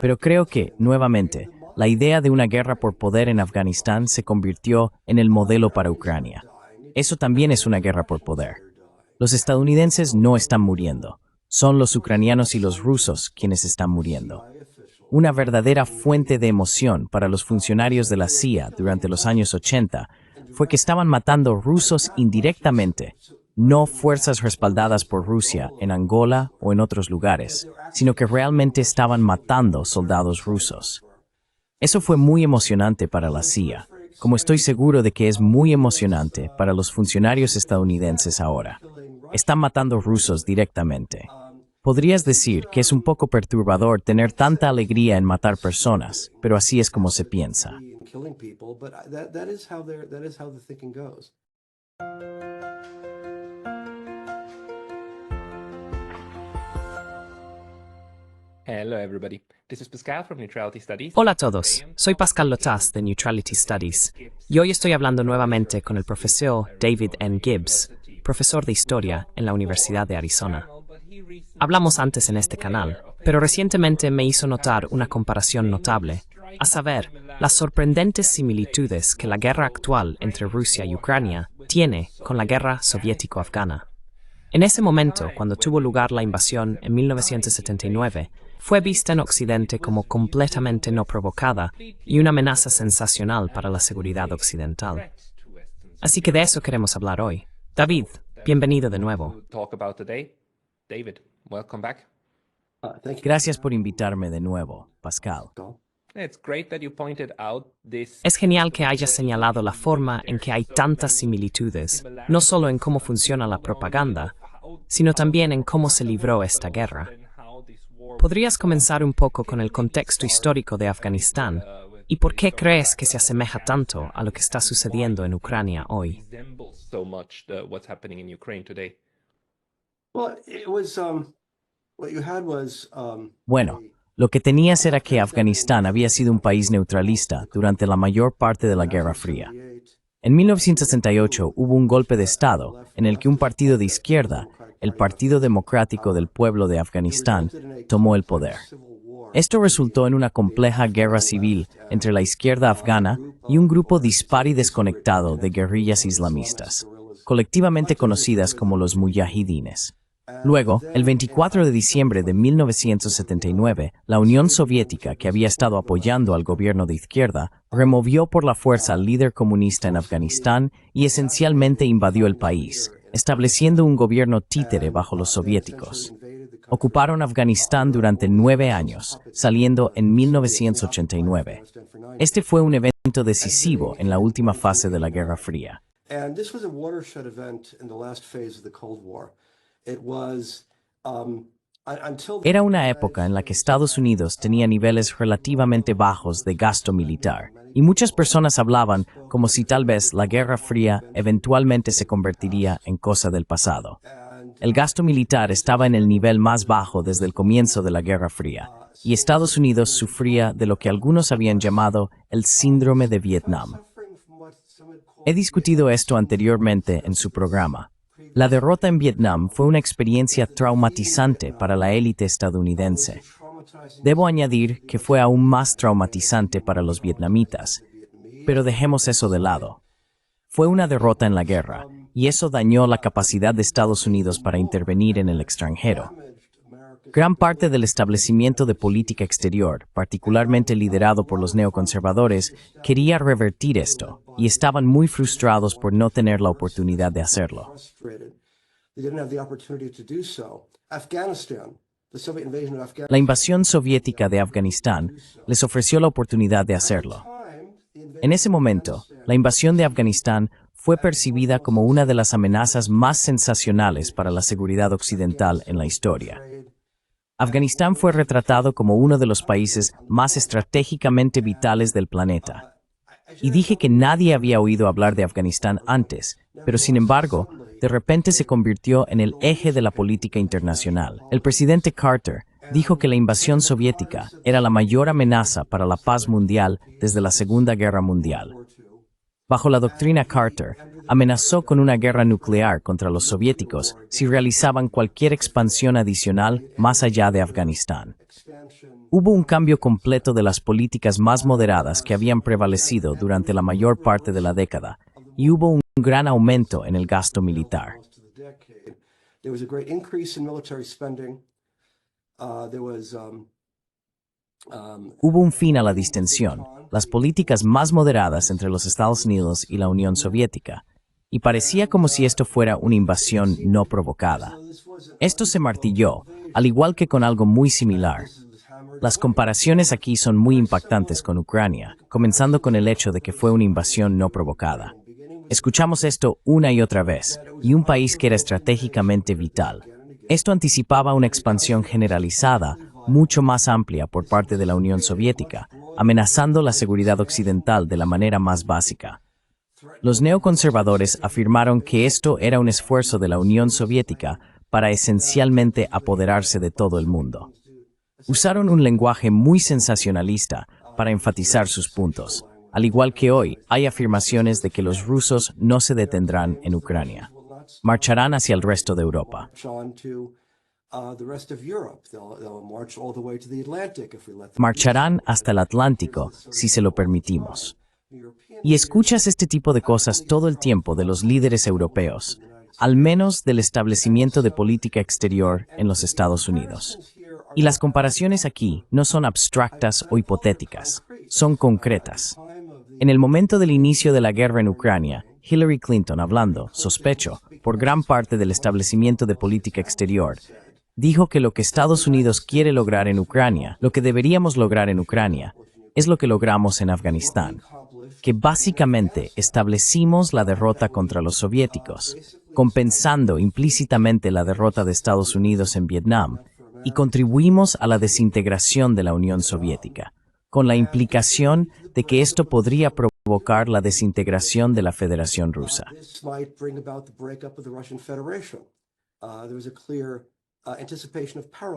Pero creo que, nuevamente, la idea de una guerra por poder en Afganistán se convirtió en el modelo para Ucrania. Eso también es una guerra por poder. Los estadounidenses no están muriendo. Son los ucranianos y los rusos quienes están muriendo. Una verdadera fuente de emoción para los funcionarios de la CIA durante los años 80 fue que estaban matando rusos indirectamente, no fuerzas respaldadas por Rusia en Angola o en otros lugares, sino que realmente estaban matando soldados rusos. Eso fue muy emocionante para la CIA, como estoy seguro de que es muy emocionante para los funcionarios estadounidenses ahora. Están matando rusos directamente. Podrías decir que es un poco perturbador tener tanta alegría en matar personas, pero así es como se piensa. Hello everybody, this is Pascal from Neutrality Studies. Hola a todos, soy Pascal Lotas de Neutrality Studies y hoy estoy hablando nuevamente con el profesor David N. Gibbs, profesor de Historia en la Universidad de Arizona. Hablamos antes en este canal, pero recientemente me hizo notar una comparación notable, a saber, las sorprendentes similitudes que la guerra actual entre Rusia y Ucrania tiene con la guerra soviético-afgana. En ese momento, cuando tuvo lugar la invasión en 1979, fue vista en Occidente como completamente no provocada y una amenaza sensacional para la seguridad occidental. Así que de eso queremos hablar hoy. David, bienvenido de nuevo. David, welcome back. Gracias por invitarme de nuevo, Pascal. Es genial que hayas señalado la forma en que hay tantas similitudes, no solo en cómo funciona la propaganda, sino también en cómo se libró esta guerra. ¿Podrías comenzar un poco con el contexto histórico de Afganistán y por qué crees que se asemeja tanto a lo que está sucediendo en Ucrania hoy? Bueno, lo que tenías era que Afganistán había sido un país neutralista durante la mayor parte de la Guerra Fría. En 1968 hubo un golpe de Estado en el que un partido de izquierda, el Partido Democrático del Pueblo de Afganistán, tomó el poder. Esto resultó en una compleja guerra civil entre la izquierda afgana y un grupo dispar y desconectado de guerrillas islamistas, colectivamente conocidas como los mujahidines. Luego, el 24 de diciembre de 1979, la Unión Soviética, que había estado apoyando al gobierno de izquierda, removió por la fuerza al líder comunista en Afganistán y esencialmente invadió el país, estableciendo un gobierno títere bajo los soviéticos. Ocuparon Afganistán durante 9 años, saliendo en 1989. Este fue un evento decisivo en la última fase de la Guerra Fría. Era una época en la que Estados Unidos tenía niveles relativamente bajos de gasto militar, y muchas personas hablaban como si tal vez la Guerra Fría eventualmente se convertiría en cosa del pasado. El gasto militar estaba en el nivel más bajo desde el comienzo de la Guerra Fría, y Estados Unidos sufría de lo que algunos habían llamado el síndrome de Vietnam. He discutido esto anteriormente en su programa. La derrota en Vietnam fue una experiencia traumatizante para la élite estadounidense. Debo añadir que fue aún más traumatizante para los vietnamitas, pero dejemos eso de lado. Fue una derrota en la guerra, y eso dañó la capacidad de Estados Unidos para intervenir en el extranjero. Gran parte del establecimiento de política exterior, particularmente liderado por los neoconservadores, quería revertir esto, y estaban muy frustrados por no tener la oportunidad de hacerlo. La invasión soviética de Afganistán les ofreció la oportunidad de hacerlo. En ese momento, la invasión de Afganistán fue percibida como una de las amenazas más sensacionales para la seguridad occidental en la historia. Afganistán fue retratado como uno de los países más estratégicamente vitales del planeta. Y dije que nadie había oído hablar de Afganistán antes, pero sin embargo, de repente se convirtió en el eje de la política internacional. El presidente Carter dijo que la invasión soviética era la mayor amenaza para la paz mundial desde la Segunda Guerra Mundial. bajo la doctrina Carter, amenazó con una guerra nuclear contra los soviéticos si realizaban cualquier expansión adicional más allá de Afganistán. Hubo un cambio completo de las políticas más moderadas que habían prevalecido durante la mayor parte de la década, y hubo un gran aumento en el gasto militar. Hubo un fin a la distensión, las políticas más moderadas entre los Estados Unidos y la Unión Soviética, y parecía como si esto fuera una invasión no provocada. Esto se martilló, al igual que con algo muy similar. Las comparaciones aquí son muy impactantes con Ucrania, comenzando con el hecho de que fue una invasión no provocada. Escuchamos esto una y otra vez, y un país que era estratégicamente vital. Esto anticipaba una expansión generalizada, mucho más amplia por parte de la Unión Soviética, amenazando la seguridad occidental de la manera más básica. Los neoconservadores afirmaron que esto era un esfuerzo de la Unión Soviética para esencialmente apoderarse de todo el mundo. Usaron un lenguaje muy sensacionalista para enfatizar sus puntos. Al igual que hoy, hay afirmaciones de que los rusos no se detendrán en Ucrania. Marcharán hacia el resto de Europa. Marcharán hasta el Atlántico si se lo permitimos. Y escuchas este tipo de cosas todo el tiempo de los líderes europeos, al menos del establecimiento de política exterior en los Estados Unidos. Y las comparaciones aquí no son abstractas o hipotéticas, son concretas. En el momento del inicio de la guerra en Ucrania, Hillary Clinton, hablando, sospecho, por gran parte del establecimiento de política exterior, dijo que lo que Estados Unidos quiere lograr en Ucrania, lo que deberíamos lograr en Ucrania, es lo que logramos en Afganistán, que básicamente establecimos la derrota contra los soviéticos, compensando implícitamente la derrota de Estados Unidos en Vietnam, y contribuimos a la desintegración de la Unión Soviética, con la implicación de que esto podría provocar la desintegración de la Federación Rusa.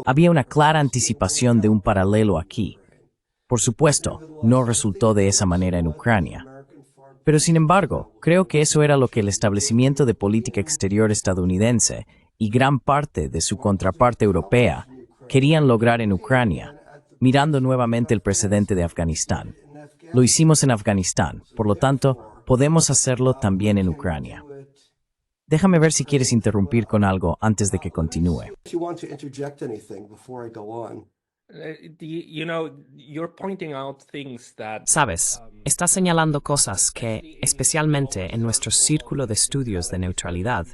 Había una clara anticipación de un paralelo aquí. Por supuesto, no resultó de esa manera en Ucrania. Pero sin embargo, creo que eso era lo que el establecimiento de política exterior estadounidense y gran parte de su contraparte europea querían lograr en Ucrania, mirando nuevamente el precedente de Afganistán. Lo hicimos en Afganistán, por lo tanto, podemos hacerlo también en Ucrania. Déjame ver si quieres interrumpir con algo antes de que continúe. Sabes, estás señalando cosas que, especialmente en nuestro círculo de estudios de neutralidad,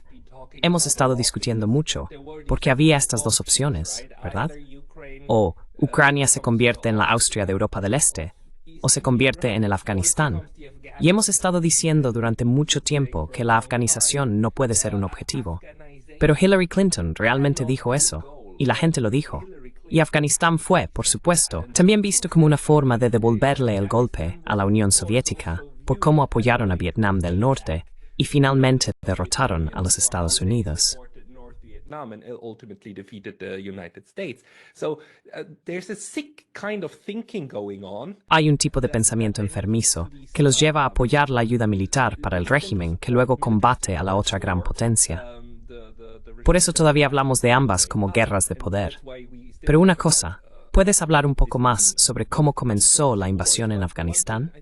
hemos estado discutiendo mucho, porque había estas dos opciones, ¿verdad? O Ucrania se convierte en la Austria de Europa del Este, o se convierte en el Afganistán. Y hemos estado diciendo durante mucho tiempo que la afganización no puede ser un objetivo. Pero Hillary Clinton realmente dijo eso, y la gente lo dijo. Y Afganistán fue, por supuesto, también visto como una forma de devolverle el golpe a la Unión Soviética por cómo apoyaron a Vietnam del Norte y finalmente derrotaron a los Estados Unidos. Hay un tipo de pensamiento enfermizo que los lleva a apoyar la ayuda militar para el régimen que luego combate a la otra gran potencia. Por eso todavía hablamos de ambas como guerras de poder. Pero una cosa, ¿puedes hablar un poco más sobre cómo comenzó la invasión en Afganistán?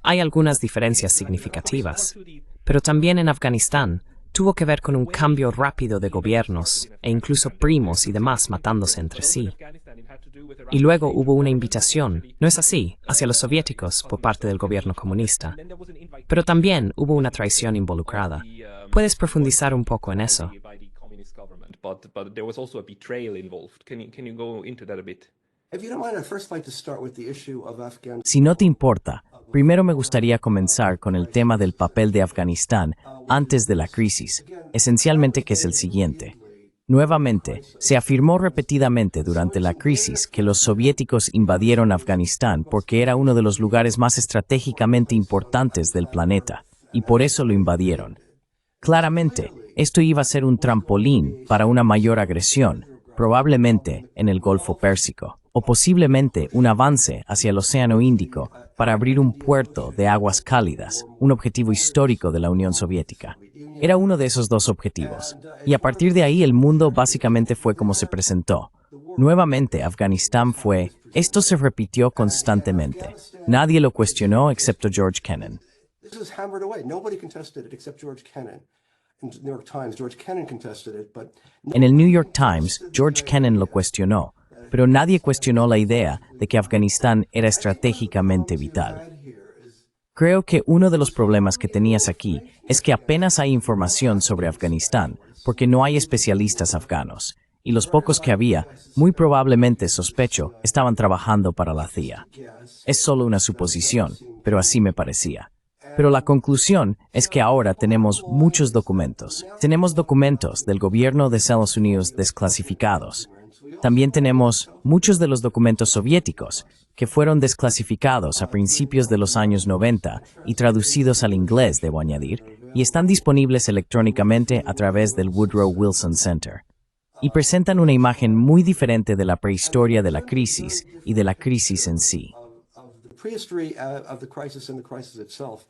Hay algunas diferencias significativas, pero también en Afganistán tuvo que ver con un cambio rápido de gobiernos e incluso primos y demás matándose entre sí. Y luego hubo una invitación, ¿no es así?, hacia los soviéticos por parte del gobierno comunista. Pero también hubo una traición involucrada. ¿Puedes profundizar un poco en eso? Si no te importa, primero me gustaría comenzar con el tema del papel de Afganistán antes de la crisis, esencialmente que es el siguiente. Nuevamente, se afirmó repetidamente durante la crisis que los soviéticos invadieron Afganistán porque era uno de los lugares más estratégicamente importantes del planeta, y por eso lo invadieron. Claramente, esto iba a ser un trampolín para una mayor agresión, probablemente en el Golfo Pérsico. o posiblemente un avance hacia el Océano Índico para abrir un puerto de aguas cálidas, un objetivo histórico de la Unión Soviética. Era uno de esos dos objetivos, y a partir de ahí el mundo básicamente fue como se presentó. Nuevamente, Afganistán fue. Esto se repitió constantemente. Nadie lo cuestionó excepto George Kennan. This was hammered away. Nobody contested it except George Kennan. In the New York Times, George Kennan contested it, but En el New York Times, George Kennan lo cuestionó, pero nadie cuestionó la idea de que Afganistán era estratégicamente vital. Creo que uno de los problemas que tenías aquí es que apenas hay información sobre Afganistán porque no hay especialistas afganos, y los pocos que había, muy probablemente, sospecho, estaban trabajando para la CIA. Es solo una suposición, pero así me parecía. Pero la conclusión es que ahora tenemos muchos documentos. Tenemos documentos del gobierno de Estados Unidos desclasificados. También tenemos muchos de los documentos soviéticos que fueron desclasificados a principios de los años 90 y traducidos al inglés, debo añadir, y están disponibles electrónicamente a través del Woodrow Wilson Center. Y presentan una imagen muy diferente de la prehistoria de la crisis y de la crisis en sí. the prehistory of the crisis and the crisis itself.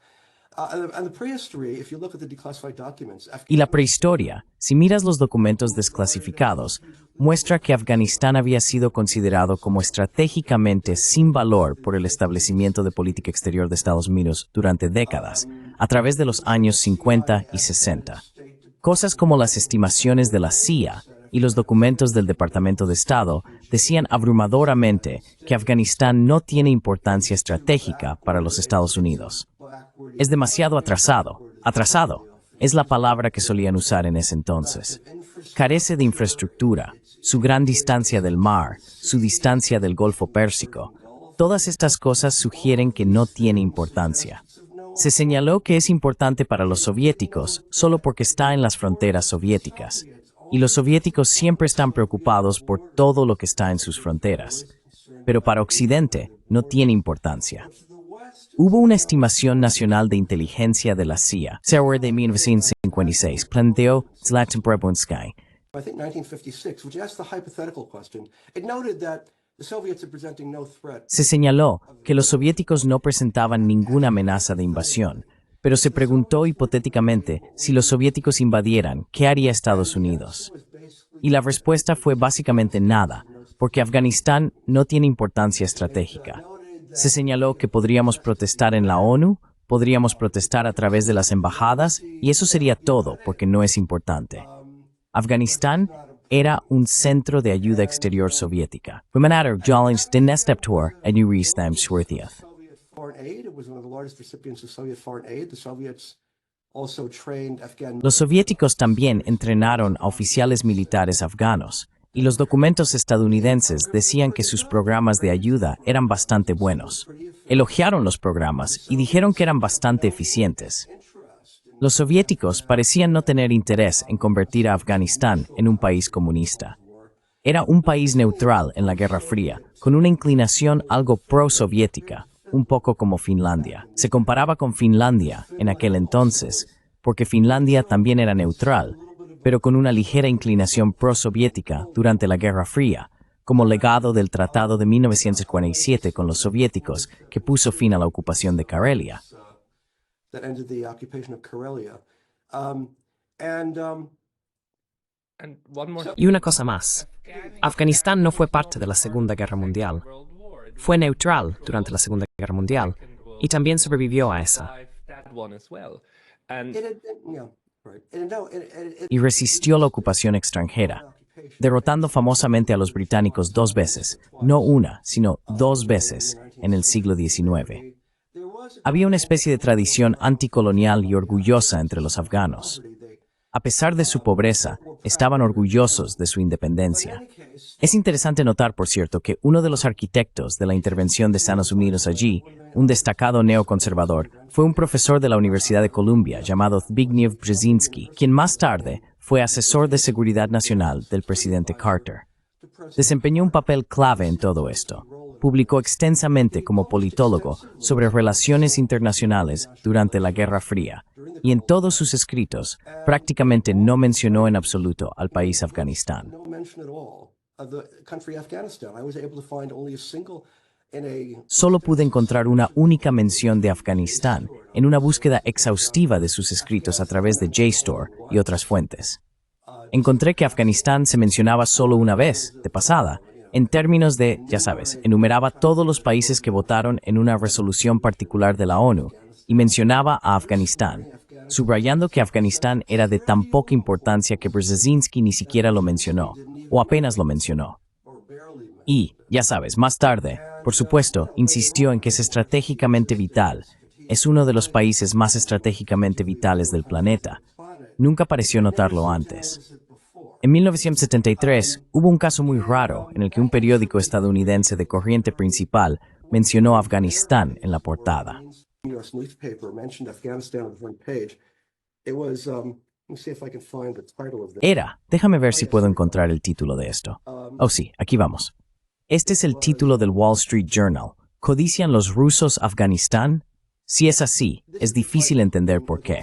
And the prehistory, if you look at the declassified documents, Y la prehistoria, si miras los documentos desclasificados, muestra que Afganistán había sido considerado como estratégicamente sin valor por el establecimiento de política exterior de Estados Unidos durante décadas, a través de los años 50 y 60. Cosas como las estimaciones de la CIA y los documentos del Departamento de Estado decían abrumadoramente que Afganistán no tiene importancia estratégica para los Estados Unidos. Es demasiado atrasado. Atrasado es la palabra que solían usar en ese entonces. Carece de infraestructura, su gran distancia del mar, su distancia del Golfo Pérsico. Todas estas cosas sugieren que no tiene importancia. Se señaló que es importante para los soviéticos solo porque está en las fronteras soviéticas. Y los soviéticos siempre están preocupados por todo lo que está en sus fronteras. Pero para Occidente no tiene importancia. Hubo una estimación nacional de inteligencia de la CIA, de 1956, planteó Zlatan Prebunsky. I think 1956, which asked the hypothetical question, it noted that the Soviets are presenting no threat. Se señaló que los soviéticos no presentaban ninguna amenaza de invasión, pero se preguntó hipotéticamente si los soviéticos invadieran, ¿qué haría Estados Unidos? Y la respuesta fue básicamente nada, porque Afganistán no tiene importancia estratégica. Se señaló que podríamos protestar en la ONU, podríamos protestar a través de las embajadas, y eso sería todo, porque no es importante. Afganistán era un centro de ayuda exterior soviética. Foreign aid, it was one of the largest recipients of Soviet foreign aid. The Soviets also trained Afghan. Los soviéticos también entrenaron a oficiales militares afganos, y los documentos estadounidenses decían que sus programas de ayuda eran bastante buenos. Elogiaron los programas y dijeron que eran bastante eficientes. Los soviéticos parecían no tener interés en convertir a Afganistán en un país comunista. Era un país neutral en la Guerra Fría, con una inclinación algo pro-soviética, un poco como Finlandia. Se comparaba con Finlandia en aquel entonces, porque Finlandia también era neutral, pero con una ligera inclinación pro-soviética durante la Guerra Fría, como legado del Tratado de 1947 con los soviéticos que puso fin a la ocupación de Karelia. That ended the occupation of Karelia. And one more Y una cosa más. Afganistán no fue parte de la Segunda Guerra Mundial. Fue neutral durante la Segunda Guerra Mundial y también sobrevivió a esa. that one as well. And It had been, yeah, right. And no, Y resistió la ocupación extranjera, derrotando famosamente a los británicos 2 veces, no una, sino 2 veces en el siglo XIX. Había una especie de tradición anticolonial y orgullosa entre los afganos. A pesar de su pobreza, estaban orgullosos de su independencia. Es interesante notar, por cierto, que uno de los arquitectos de la intervención de Estados Unidos allí, un destacado neoconservador, fue un profesor de la Universidad de Columbia llamado Zbigniew Brzezinski, quien más tarde fue asesor de seguridad nacional del presidente Carter. Desempeñó un papel clave en todo esto. Publicó extensamente como politólogo sobre relaciones internacionales durante la Guerra Fría, y en todos sus escritos prácticamente no mencionó en absoluto al país Afganistán. no mention at all the country Afghanistan. I was able to find only a single in a Solo pude encontrar una única mención de Afganistán en una búsqueda exhaustiva de sus escritos a través de JSTOR y otras fuentes. Encontré que Afganistán se mencionaba solo una vez, de pasada, en términos de, ya sabes, enumeraba todos los países que votaron en una resolución particular de la ONU y mencionaba a Afganistán, subrayando que Afganistán era de tan poca importancia que Brzezinski ni siquiera lo mencionó, o apenas lo mencionó. Y, ya sabes, más tarde, por supuesto, insistió en que es estratégicamente vital. Es uno de los países más estratégicamente vitales del planeta. Nunca pareció notarlo antes. En 1973, hubo un caso muy raro en el que un periódico estadounidense de corriente principal mencionó a Afganistán en la portada. U.S. newspaper mentioned Afghanistan on the front page. It was, let me see if I can find the title of this. Déjame ver si puedo encontrar el título de esto. Oh sí, aquí vamos. Este es el título del Wall Street Journal. ¿Codician los rusos Afganistán? Si es así, es difícil entender por qué.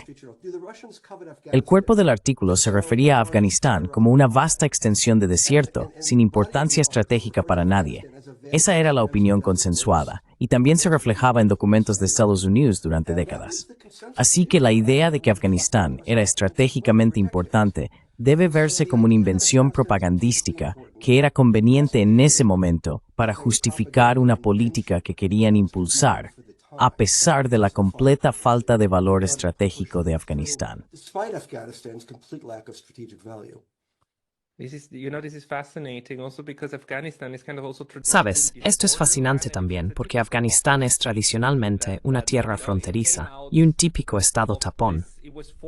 El cuerpo del artículo se refería a Afganistán como una vasta extensión de desierto, sin importancia estratégica para nadie. Esa era la opinión consensuada, y también se reflejaba en documentos de Estados Unidos durante décadas. Así que la idea de que Afganistán era estratégicamente importante debe verse como una invención propagandística que era conveniente en ese momento para justificar una política que querían impulsar, a pesar de la completa falta de valor estratégico de Afganistán. Despite Afghanistan's complete lack of strategic value. This is fascinating also because Afghanistan is kind of also Sabes, esto es fascinante también porque Afganistán es tradicionalmente una tierra fronteriza y un típico estado tapón.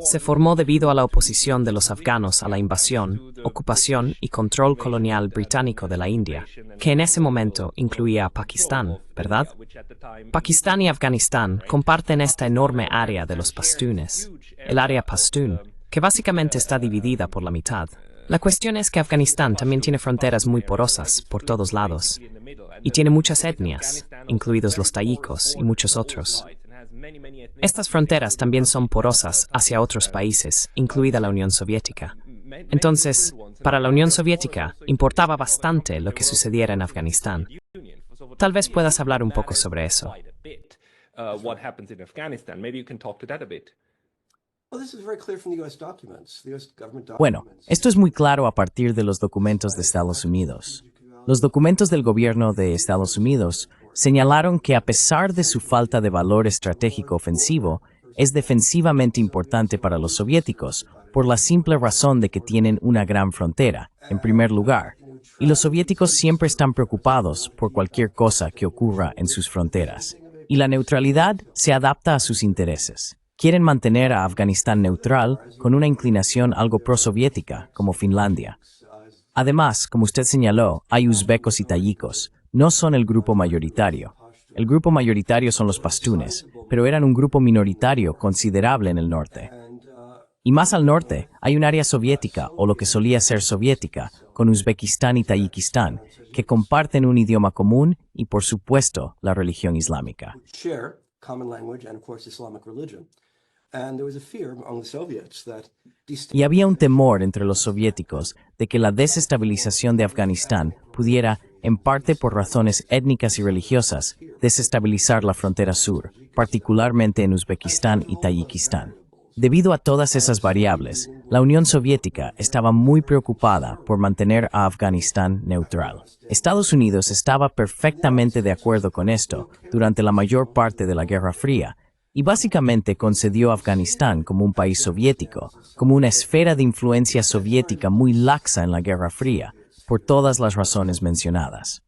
Se formó debido a la oposición de los afganos a la invasión, ocupación y control colonial británico de la India, que en ese momento incluía a Pakistán, ¿verdad? Pakistán y Afganistán comparten esta enorme área de los pastunes, el área pastún, que básicamente está dividida por la mitad. La cuestión es que Afganistán también tiene fronteras muy porosas por todos lados y tiene muchas etnias, incluidos los tayikos y muchos otros. Estas fronteras también son porosas hacia otros países, incluida la Unión Soviética. Entonces, para la Unión Soviética importaba bastante lo que sucediera en Afganistán. Tal vez puedas hablar un poco sobre eso. what happens in Afghanistan. Maybe you can talk to that a bit. Well, this is very clear from the U.S. documents. The U.S. government documents. Bueno, esto es muy claro a partir de los documentos de Estados Unidos. Los documentos del gobierno de Estados Unidos señalaron que a pesar de su falta de valor estratégico ofensivo, es defensivamente importante para los soviéticos por la simple razón de que tienen una gran frontera, en primer lugar, y los soviéticos siempre están preocupados por cualquier cosa que ocurra en sus fronteras, y la neutralidad se adapta a sus intereses. Quieren mantener a Afganistán neutral con una inclinación algo prosoviética, como Finlandia. Además, como usted señaló, hay uzbecos y tayikos. No son el grupo mayoritario. El grupo mayoritario son los pastunes, pero eran un grupo minoritario considerable en el norte. Y más al norte, hay un área soviética, o lo que solía ser soviética, con Uzbekistán y Tayikistán, que comparten un idioma común y, por supuesto, la religión islámica. Share common language and, of course, Islamic religion. And there was a fear among the Soviets that Y había un temor entre los soviéticos de que la desestabilización de Afganistán pudiera, en parte por razones étnicas y religiosas, desestabilizar la frontera sur, particularmente en Uzbekistán y Tayikistán. Debido a todas esas variables, la Unión Soviética estaba muy preocupada por mantener a Afganistán neutral. Estados Unidos estaba perfectamente de acuerdo con esto durante la mayor parte de la Guerra Fría, y básicamente concedió a Afganistán como un país soviético, como una esfera de influencia soviética muy laxa en la Guerra Fría, por todas las razones mencionadas.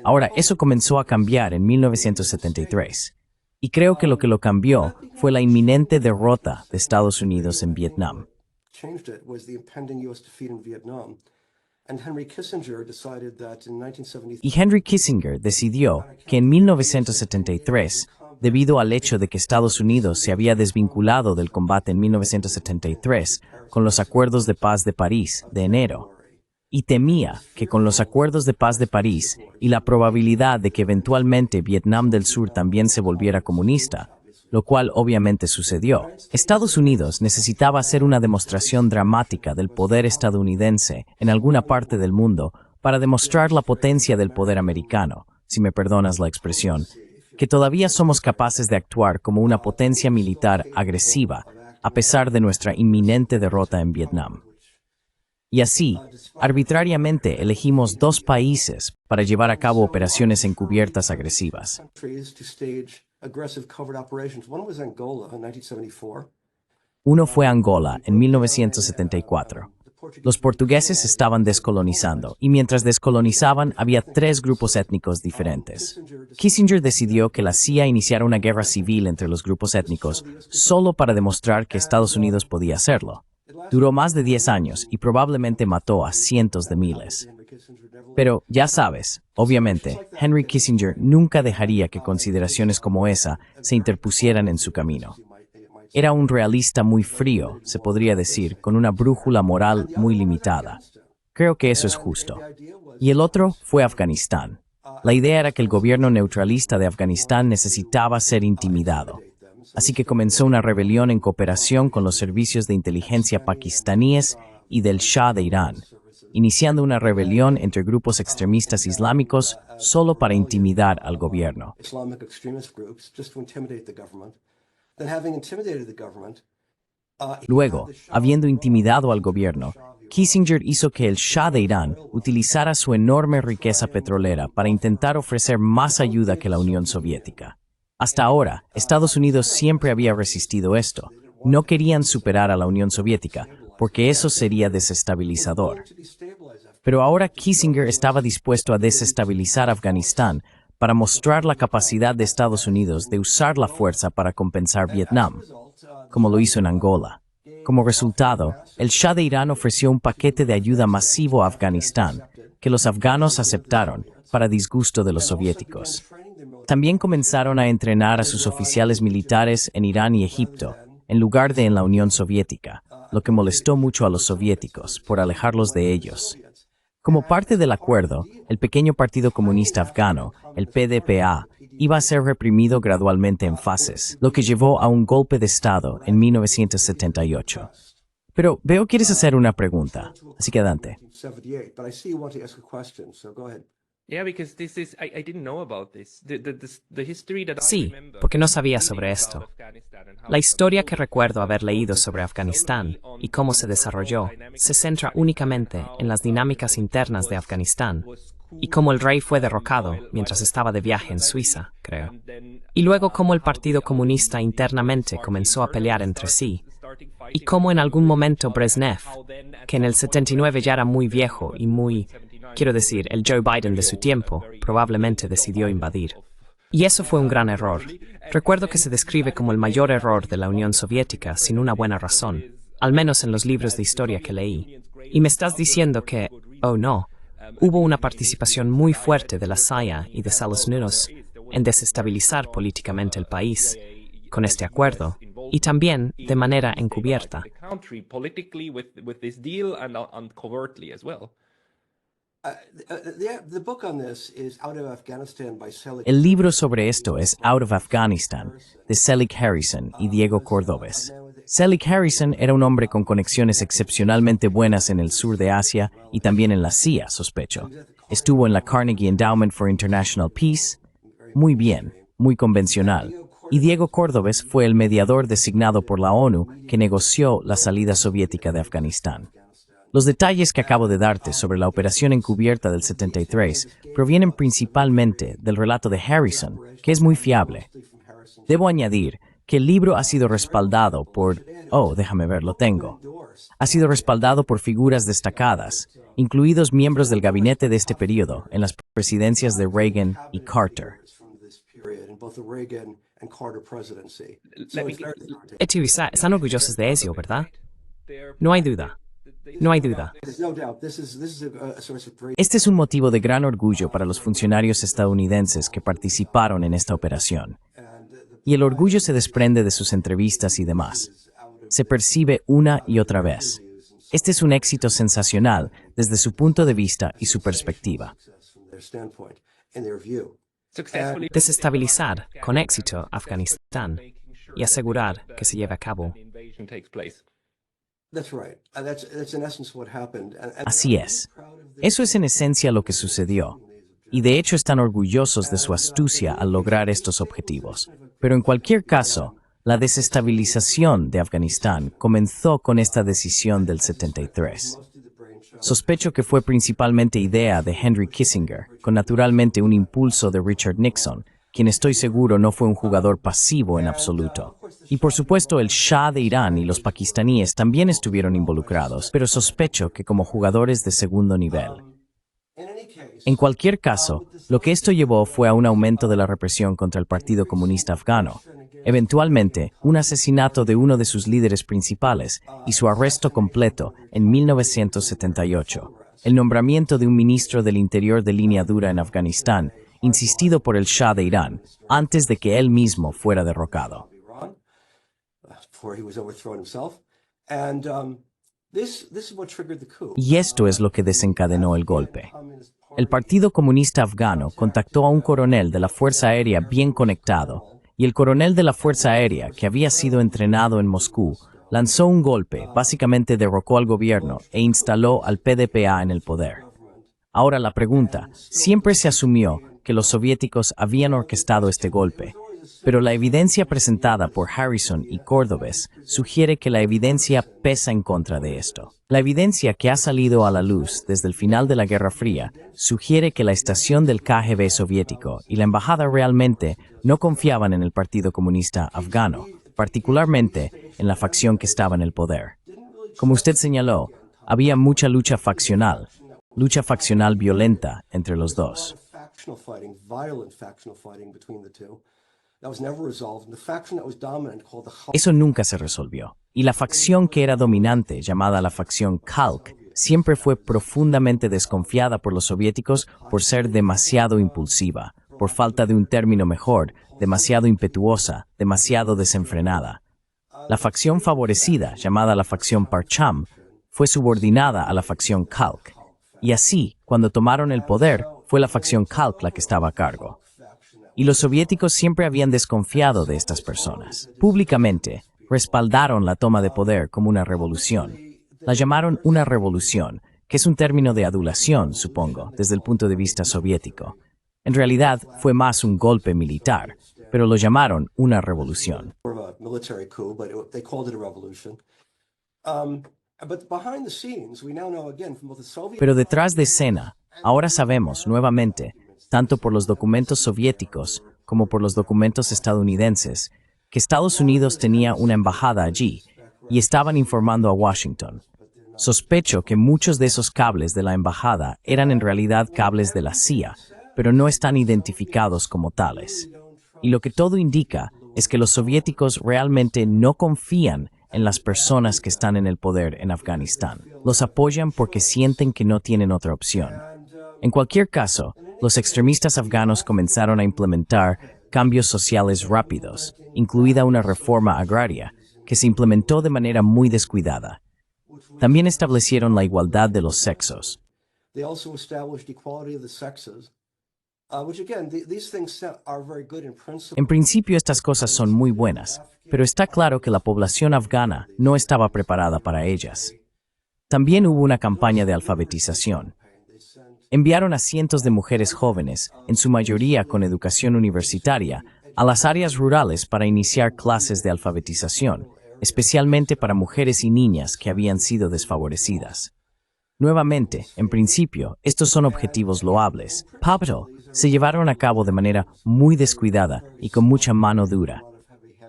Ahora, eso comenzó a cambiar en 1973, y creo que lo cambió fue la inminente derrota de Estados Unidos en Vietnam. changed it was the impending U.S. defeat in Vietnam. And Henry Kissinger decided that in 1973, Y Henry Kissinger decidió que en 1973, debido al hecho de que Estados Unidos se había desvinculado del combate en 1973 con los acuerdos de paz de París de enero, y temía que con los acuerdos de paz de París y la probabilidad de que eventualmente Vietnam del Sur también se volviera comunista, lo cual obviamente sucedió, Estados Unidos necesitaba hacer una demostración dramática del poder estadounidense en alguna parte del mundo para demostrar la potencia del poder americano, si me perdonas la expresión, que todavía somos capaces de actuar como una potencia militar agresiva a pesar de nuestra inminente derrota en Vietnam. Y así, arbitrariamente elegimos dos países para llevar a cabo operaciones encubiertas agresivas. Uno fue Angola en 1974. Los portugueses estaban descolonizando, y mientras descolonizaban había tres grupos étnicos diferentes. Kissinger decidió que la CIA iniciara una guerra civil entre los grupos étnicos solo para demostrar que Estados Unidos podía hacerlo. Duró más de 10 años y probablemente mató a cientos de miles. Pero, ya sabes, obviamente, Henry Kissinger nunca dejaría que consideraciones como esa se interpusieran en su camino. Era un realista muy frío, se podría decir, con una brújula moral muy limitada. Creo que eso es justo. Y el otro fue Afganistán. La idea era que el gobierno neutralista de Afganistán necesitaba ser intimidado. Así que comenzó una rebelión en cooperación con los servicios de inteligencia pakistaníes y del Shah de Irán, iniciando una rebelión entre grupos extremistas islámicos solo para intimidar al gobierno. Luego, habiendo intimidado al gobierno, Kissinger hizo que el Shah de Irán utilizara su enorme riqueza petrolera para intentar ofrecer más ayuda que la Unión Soviética. Hasta ahora, Estados Unidos siempre había resistido esto. No querían superar a la Unión Soviética, porque eso sería desestabilizador. Pero ahora Kissinger estaba dispuesto a desestabilizar Afganistán para mostrar la capacidad de Estados Unidos de usar la fuerza para compensar Vietnam, como lo hizo en Angola. Como resultado, el Shah de Irán ofreció un paquete de ayuda masivo a Afganistán, que los afganos aceptaron, para disgusto de los soviéticos. También comenzaron a entrenar a sus oficiales militares en Irán y Egipto, en lugar de en la Unión Soviética, lo que molestó mucho a los soviéticos por alejarlos de ellos. Como parte del acuerdo, el pequeño Partido Comunista Afgano, el PDPA, iba a ser reprimido gradualmente en fases, lo que llevó a un golpe de Estado en 1978. Pero veo quieres hacer una pregunta, así que adelante. Yeah, because this is I didn't know about this. The history that I Sí, remember porque no sabía leading sobre out esto. of Afghanistan and how La historia que recuerdo haber leído sobre Afganistán y cómo se desarrolló se centra únicamente en las dinámicas internas de Afganistán y cómo el rey fue derrocado mientras estaba de viaje en Suiza, creo. Y luego cómo el Partido Comunista internamente comenzó a pelear entre sí y cómo en algún momento Brezhnev, que en el 79 ya era muy viejo y muy, quiero decir, el Joe Biden de su tiempo, probablemente decidió invadir. Y eso fue un gran error. Recuerdo que se describe como el mayor error de la Unión Soviética sin una buena razón, al menos en los libros de historia que leí. Y me estás diciendo que, oh no, hubo una participación muy fuerte de la CIA y de Estados Unidos en desestabilizar políticamente el país con este acuerdo y también de manera encubierta. El libro sobre esto es Out of Afghanistan, de Selig Harrison y Diego Cordobés. Selig Harrison era un hombre con conexiones excepcionalmente buenas en el sur de Asia y también en la CIA, sospecho. Estuvo en la Carnegie Endowment for International Peace. Muy bien, muy convencional. Y Diego Cordobés fue el mediador designado por la ONU que negoció la salida soviética de Afganistán. Los detalles que acabo de darte sobre la operación encubierta del 73 provienen principalmente del relato de Harrison, que es muy fiable. Debo añadir que el libro ha sido respaldado por... déjame ver, lo tengo. Ha sido respaldado por figuras destacadas, incluidos miembros del gabinete de este periodo en las presidencias de Reagan y Carter. Están orgullosos de eso, ¿verdad? No hay duda. No hay duda. Este es un motivo de gran orgullo para los funcionarios estadounidenses que participaron en esta operación. Y el orgullo se desprende de sus entrevistas y demás. Se percibe una y otra vez. Este es un éxito sensacional desde su punto de vista y su perspectiva. Desestabilizar con éxito Afganistán y asegurar que se lleve a cabo. That's right. That's in essence what happened. Así es. Eso es en esencia lo que sucedió. Y de hecho están orgullosos de su astucia al lograr estos objetivos. Pero en cualquier caso, la desestabilización de Afganistán comenzó con esta decisión del 73. Sospecho que fue principalmente idea de Henry Kissinger, con naturalmente un impulso de Richard Nixon, quien estoy seguro no fue un jugador pasivo en absoluto. Y por supuesto el Shah de Irán y los pakistaníes también estuvieron involucrados, pero sospecho que como jugadores de segundo nivel. En cualquier caso, lo que esto llevó fue a un aumento de la represión contra el Partido Comunista Afgano, eventualmente un asesinato de uno de sus líderes principales y su arresto completo en 1978, el nombramiento de un ministro del Interior de línea dura en Afganistán, insistido por el Shah de Irán, antes de que él mismo fuera derrocado. Y esto es lo que desencadenó el golpe. El Partido Comunista Afgano contactó a un coronel de la Fuerza Aérea bien conectado, y el coronel de la Fuerza Aérea, que había sido entrenado en Moscú, lanzó un golpe, básicamente derrocó al gobierno e instaló al PDPA en el poder. Ahora la pregunta, siempre se asumió que los soviéticos habían orquestado este golpe, pero la evidencia presentada por Harrison y Cordovez sugiere que la evidencia pesa en contra de esto. La evidencia que ha salido a la luz desde el final de la Guerra Fría sugiere que la estación del KGB soviético y la embajada realmente no confiaban en el Partido Comunista Afgano, particularmente en la facción que estaba en el poder. Como usted señaló, había mucha lucha faccional violenta entre los dos. Eso nunca se resolvió. Y la facción que era dominante, llamada la facción Khalq, siempre fue profundamente desconfiada por los soviéticos por ser demasiado impulsiva, por falta de un término mejor, demasiado impetuosa, demasiado desenfrenada. La facción favorecida, llamada la facción Parcham, fue subordinada a la facción Khalq. Y así, cuando tomaron el poder, fue la facción Khalq la que estaba a cargo. Y los soviéticos siempre habían desconfiado de estas personas. Públicamente, respaldaron la toma de poder como una revolución. La llamaron una revolución, que es un término de adulación, supongo, desde el punto de vista soviético. En realidad, fue más un golpe militar, pero lo llamaron una revolución. Pero detrás de escena, ahora sabemos, nuevamente, tanto por los documentos soviéticos como por los documentos estadounidenses, que Estados Unidos tenía una embajada allí y estaban informando a Washington. Sospecho que muchos de esos cables de la embajada eran en realidad cables de la CIA, pero no están identificados como tales. Y lo que todo indica es que los soviéticos realmente no confían en las personas que están en el poder en Afganistán. Los apoyan porque sienten que no tienen otra opción. En cualquier caso, los extremistas afganos comenzaron a implementar cambios sociales rápidos, incluida una reforma agraria, que se implementó de manera muy descuidada. También establecieron la igualdad de los sexos. En principio estas cosas son muy buenas, pero está claro que la población afgana no estaba preparada para ellas. También hubo una campaña de alfabetización. Enviaron a cientos de mujeres jóvenes, en su mayoría con educación universitaria, a las áreas rurales para iniciar clases de alfabetización, especialmente para mujeres y niñas que habían sido desfavorecidas. Nuevamente, en principio, estos son objetivos loables, pero se llevaron a cabo de manera muy descuidada y con mucha mano dura.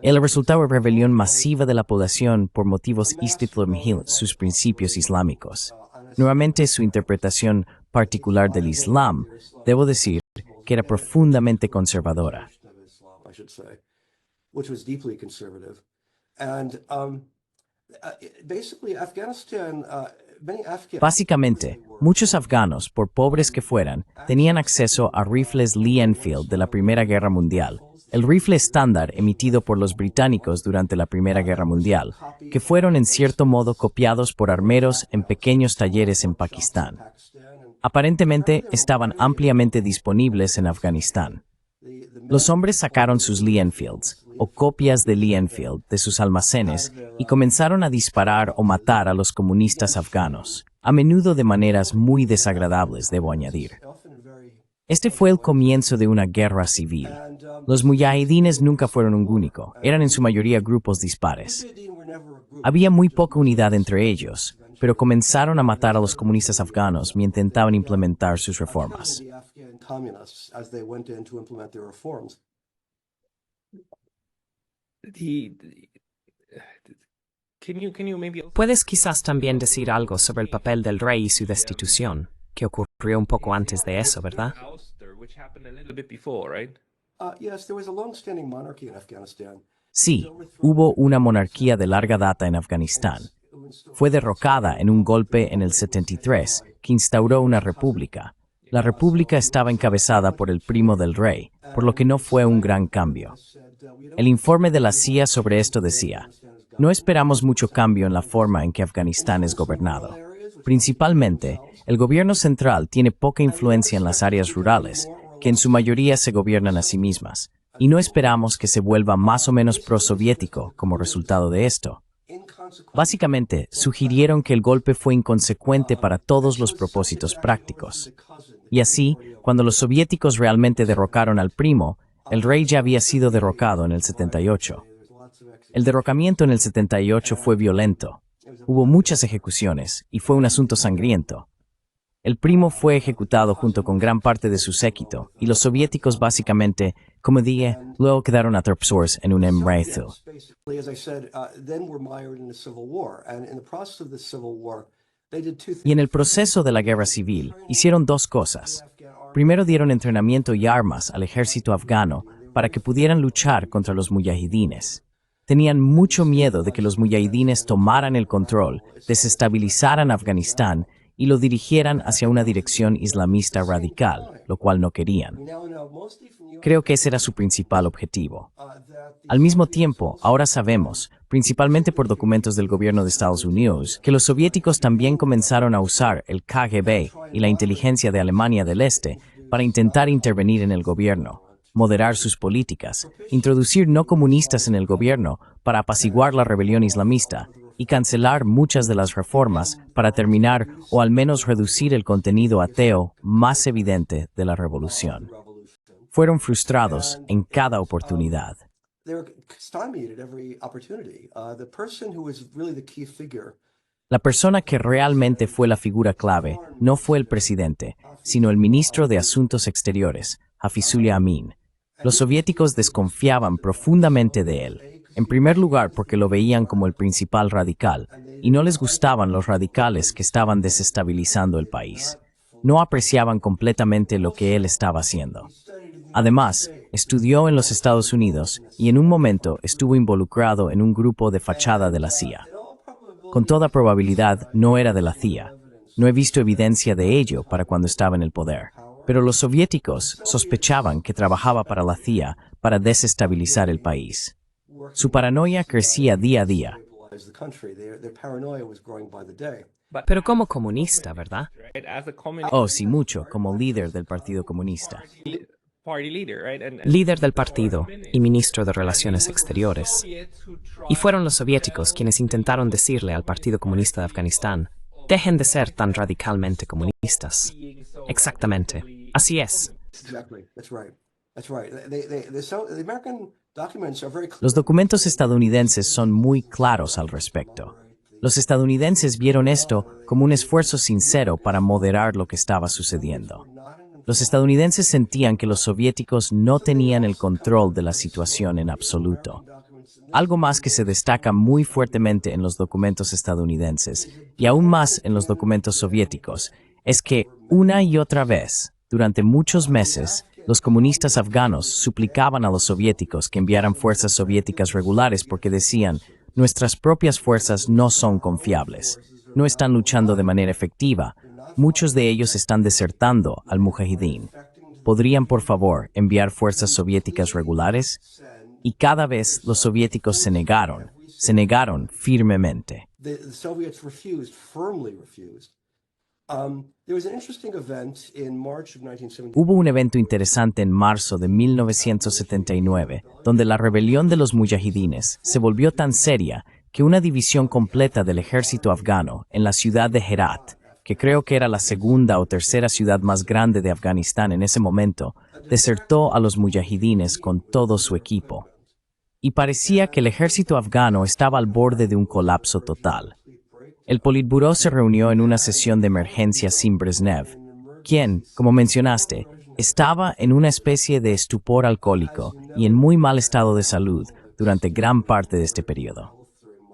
El resultado es rebelión masiva de la población por motivos islamihil, sus principios islámicos. Nuevamente, su interpretación particular del Islam, debo decir, que era profundamente conservadora. Básicamente, muchos afganos, por pobres que fueran, tenían acceso a rifles Lee Enfield de la Primera Guerra Mundial, el rifle estándar emitido por los británicos durante la Primera Guerra Mundial, que fueron en cierto modo copiados por armeros en pequeños talleres en Pakistán. Aparentemente estaban ampliamente disponibles en Afganistán. Los hombres sacaron sus Lee Enfields, o copias de Lee Enfield, de sus almacenes y comenzaron a disparar o matar a los comunistas afganos, a menudo de maneras muy desagradables, debo añadir. Este fue el comienzo de una guerra civil. Los mujahidines nunca fueron un único, eran en su mayoría grupos dispares. Había muy poca unidad entre ellos, pero comenzaron a matar a los comunistas afganos mientras intentaban implementar sus reformas. ¿Puedes quizás también decir algo sobre el papel del rey y su destitución, que ocurrió un poco antes de eso, verdad? Sí, hubo una monarquía de larga data en Afganistán. Fue derrocada en un golpe en el 73, que instauró una república. La república estaba encabezada por el primo del rey, por lo que no fue un gran cambio. El informe de la CIA sobre esto decía: no esperamos mucho cambio en la forma en que Afganistán es gobernado. Principalmente, el gobierno central tiene poca influencia en las áreas rurales, que en su mayoría se gobiernan a sí mismas, y no esperamos que se vuelva más o menos prosoviético como resultado de esto. Básicamente, sugirieron que el golpe fue inconsecuente para todos los propósitos prácticos. Y así, cuando los soviéticos realmente derrocaron al primo, el rey ya había sido derrocado en el 78. El derrocamiento en el 78 fue violento. Hubo muchas ejecuciones y fue un asunto sangriento. El primo fue ejecutado junto con gran parte de su séquito, y los soviéticos básicamente, como dije, luego quedaron atrapados en un embrazo. Y en el proceso de la guerra civil, hicieron dos cosas. Primero dieron entrenamiento y armas al ejército afgano para que pudieran luchar contra los mujahidines. Tenían mucho miedo de que los mujahidines tomaran el control, desestabilizaran Afganistán y lo dirigieran hacia una dirección islamista radical, lo cual no querían. Creo que ese era su principal objetivo. Al mismo tiempo, ahora sabemos, principalmente por documentos del gobierno de Estados Unidos, que los soviéticos también comenzaron a usar el KGB y la inteligencia de Alemania del Este para intentar intervenir en el gobierno, moderar sus políticas, introducir no comunistas en el gobierno para apaciguar la rebelión islamista y cancelar muchas de las reformas para terminar o al menos reducir el contenido ateo más evidente de la revolución. Fueron frustrados en cada oportunidad. La persona que realmente fue la figura clave no fue el presidente, sino el ministro de Asuntos Exteriores, Hafizullah Amin. Los soviéticos desconfiaban profundamente de él. En primer lugar, porque lo veían como el principal radical, y no les gustaban los radicales que estaban desestabilizando el país. No apreciaban completamente lo que él estaba haciendo. Además, estudió en los Estados Unidos y en un momento estuvo involucrado en un grupo de fachada de la CIA. Con toda probabilidad no era de la CIA. No he visto evidencia de ello para cuando estaba en el poder. Pero los soviéticos sospechaban que trabajaba para la CIA para desestabilizar el país. Su paranoia crecía día a día. Pero como comunista, ¿verdad? Oh, sí, mucho, como líder del Partido Comunista. Líder del partido y ministro de Relaciones Exteriores. Y fueron los soviéticos quienes intentaron decirle al Partido Comunista de Afganistán: dejen de ser tan radicalmente comunistas. Exactamente. Así es. Los documentos estadounidenses son muy claros al respecto. Los estadounidenses vieron esto como un esfuerzo sincero para moderar lo que estaba sucediendo. Los estadounidenses sentían que los soviéticos no tenían el control de la situación en absoluto. Algo más que se destaca muy fuertemente en los documentos estadounidenses, y aún más en los documentos soviéticos, es que una y otra vez, durante muchos meses, los comunistas afganos suplicaban a los soviéticos que enviaran fuerzas soviéticas regulares porque decían: nuestras propias fuerzas no son confiables, no están luchando de manera efectiva, muchos de ellos están desertando al mujahidín. ¿Podrían, por favor, enviar fuerzas soviéticas regulares? Y cada vez los soviéticos se negaron firmemente. There was an interesting event in March of 1979. Hubo un evento interesante en marzo de 1979, donde la rebelión de los mujahidines se volvió tan seria que una división completa del ejército afgano en la ciudad de Herat, que creo que era la segunda o tercera ciudad más grande de Afganistán en ese momento, desertó a los mujahidines con todo su equipo. Y parecía que el ejército afgano estaba al borde de un colapso total. El Politburó se reunió en una sesión de emergencia sin Brezhnev, quien, como mencionaste, estaba en una especie de estupor alcohólico y en muy mal estado de salud durante gran parte de este periodo.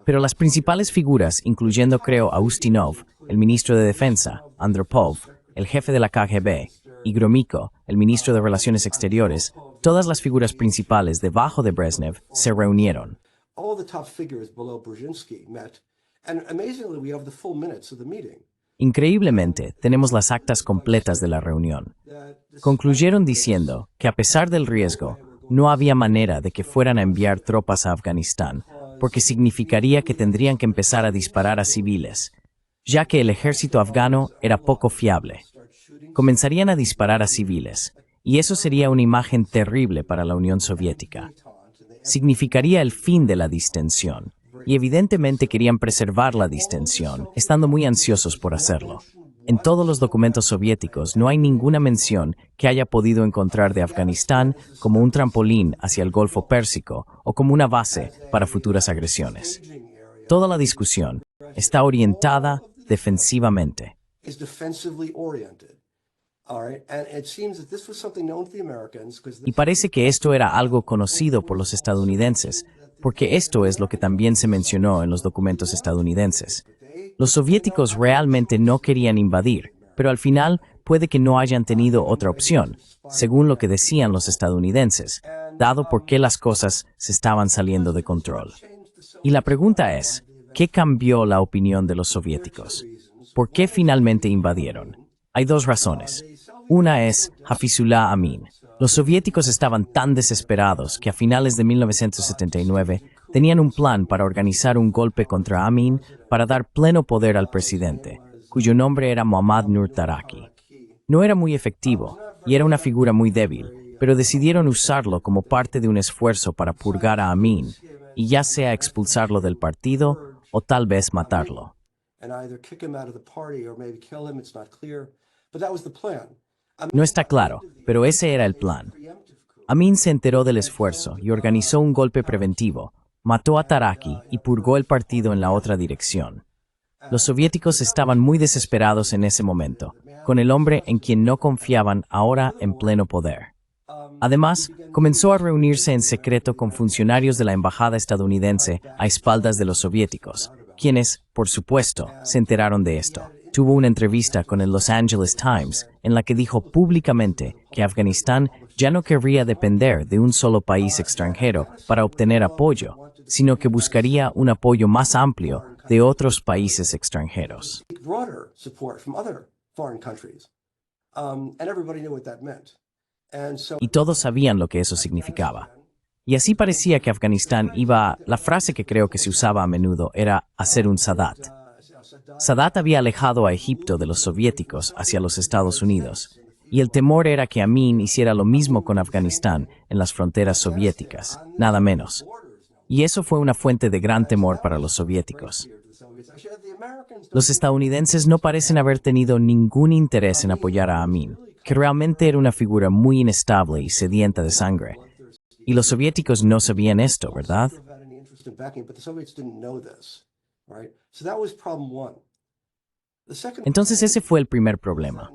Pero las principales figuras, incluyendo creo a Ustinov, el ministro de Defensa, Andropov, el jefe de la KGB, y Gromyko, el ministro de Relaciones Exteriores, todas las figuras principales debajo de Brezhnev se reunieron. All the top figures below Brzezinski met, and amazingly, we have the full minutes of the meeting. Increíblemente, tenemos las actas completas de la reunión. Concluyeron diciendo que a pesar del riesgo, no había manera de que fueran a enviar tropas a Afganistán, porque significaría que tendrían que empezar a disparar a civiles, ya que el ejército afgano era poco fiable. Comenzarían a disparar a civiles, y eso sería una imagen terrible para la Unión Soviética. Significaría el fin de la distensión, y evidentemente querían preservar la distensión, estando muy ansiosos por hacerlo. En todos los documentos soviéticos no hay ninguna mención que haya podido encontrar de Afganistán como un trampolín hacia el Golfo Pérsico o como una base para futuras agresiones. Toda la discusión está orientada defensivamente. Is defensively oriented. All right, and it seems that this was something known to the Americans because Y parece que esto era algo conocido por los estadounidenses, porque esto es lo que también se mencionó en los documentos estadounidenses. Los soviéticos realmente no querían invadir, pero al final puede que no hayan tenido otra opción, según lo que decían los estadounidenses, dado por qué las cosas se estaban saliendo de control. Y la pregunta es, ¿qué cambió la opinión de los soviéticos? ¿Por qué finalmente invadieron? Hay dos razones. Una es Hafizullah Amin. Los soviéticos estaban tan desesperados que a finales de 1979 tenían un plan para organizar un golpe contra Amin para dar pleno poder al presidente, cuyo nombre era Mohammad Nur Taraki. No era muy efectivo y era una figura muy débil, pero decidieron usarlo como parte de un esfuerzo para purgar a Amin y ya sea expulsarlo del partido o tal vez matarlo. and either kick him out of the party or maybe kill him. It's not clear, but that was the plan. No está claro, pero ese era el plan. Amin se enteró del esfuerzo y organizó un golpe preventivo, mató a Taraki y purgó el partido en la otra dirección. Los soviéticos estaban muy desesperados en ese momento, con el hombre en quien no confiaban ahora en pleno poder. Además, comenzó a reunirse en secreto con funcionarios de la embajada estadounidense a espaldas de los soviéticos, quienes, por supuesto, se enteraron de esto. Tuvo una entrevista con el Los Angeles Times en la que dijo públicamente que Afganistán ya no querría depender de un solo país extranjero para obtener apoyo, sino que buscaría un apoyo más amplio de otros países extranjeros. Broader support from other foreign countries, and everybody knew what that meant. And so Y todos sabían lo que eso significaba. Y así parecía que Afganistán iba, la frase que creo que se usaba a menudo era hacer un Sadat. Sadat había alejado a Egipto de los soviéticos hacia los Estados Unidos, y el temor era que Amin hiciera lo mismo con Afganistán en las fronteras soviéticas, nada menos. Y eso fue una fuente de gran temor para los soviéticos. Los estadounidenses no parecen haber tenido ningún interés en apoyar a Amin, que realmente era una figura muy inestable y sedienta de sangre. Y los soviéticos no sabían esto, ¿verdad? had any interest in backing, but the Soviets didn't know this, right? So that was problem one. The second Entonces ese fue el primer problema.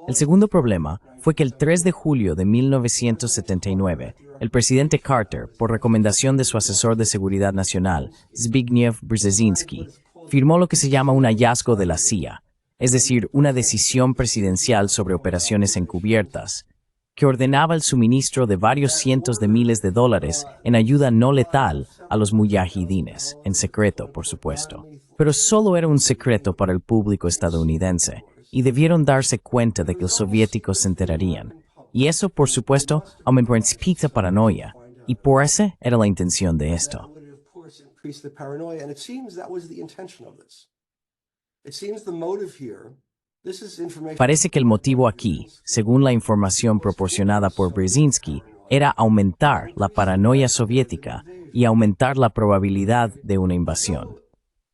El segundo problema fue que el 3 de julio de 1979, el presidente Carter, por recomendación de su asesor de seguridad nacional, Zbigniew Brzezinski, firmó lo que se llama un hallazgo de la CIA, es decir, una decisión presidencial sobre operaciones encubiertas, que ordenaba el suministro de varios cientos de miles de dólares en ayuda no letal a los mujahidines, en secreto, por supuesto. Pero solo era un secreto para el público estadounidense, y debieron darse cuenta de que los soviéticos se enterarían. Y eso, por supuesto, aumentó en la paranoia, y por esa era la intención de esto. would, of course, increase the paranoia, and it seems that was the intention of this. It seems the motive here This is information. Parece que el motivo aquí, según la información proporcionada por Brzezinski, era aumentar la paranoia soviética y aumentar la probabilidad de una invasión.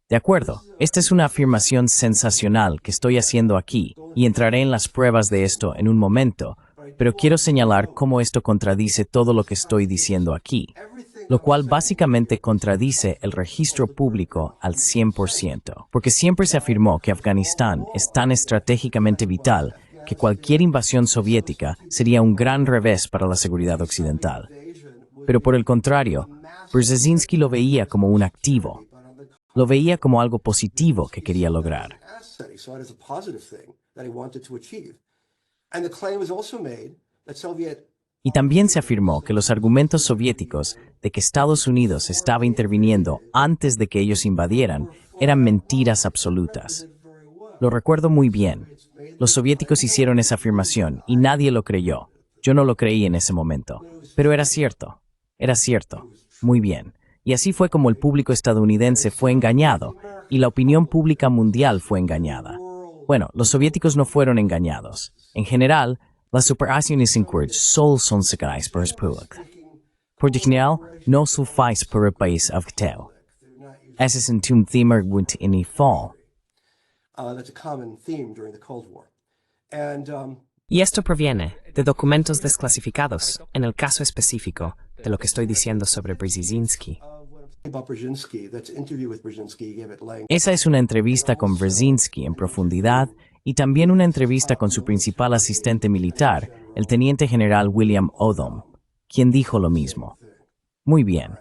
De acuerdo, esta es una afirmación sensacional que estoy haciendo aquí y entraré en las pruebas de esto en un momento, pero quiero señalar cómo esto contradice todo lo que estoy diciendo aquí, lo cual básicamente contradice el registro público al 100%, porque siempre se afirmó que Afganistán es tan estratégicamente vital que cualquier invasión soviética sería un gran revés para la seguridad occidental. Pero por el contrario, Brzezinski lo veía como un activo. Lo veía como algo positivo que quería lograr. So it is a positive thing that he wanted to achieve. And the claim was also made that Soviet Y también se afirmó que los argumentos soviéticos de que Estados Unidos estaba interviniendo antes de que ellos invadieran eran mentiras absolutas. Lo recuerdo muy bien. Los soviéticos hicieron esa afirmación y nadie lo creyó. Yo no lo creí en ese momento. Pero era cierto. Era cierto. Muy bien. Y así fue como el público estadounidense fue engañado y la opinión pública mundial fue engañada. Bueno, los soviéticos no fueron engañados. En general, las operaciones en Kurd solo son secretas para el público. Por general, no suffice para el país afgano. Ese es un tema en el fall. that's a common theme during the Cold War. And Y esto proviene de documentos desclasificados, en el caso específico de lo que estoy diciendo sobre Brzezinski. about Brzezinski, that's an interview with Brzezinski, he gave at length. Esa es una entrevista con Brzezinski en profundidad y también una entrevista con su principal asistente militar, el teniente general William Odom, quien dijo lo mismo. Muy bien.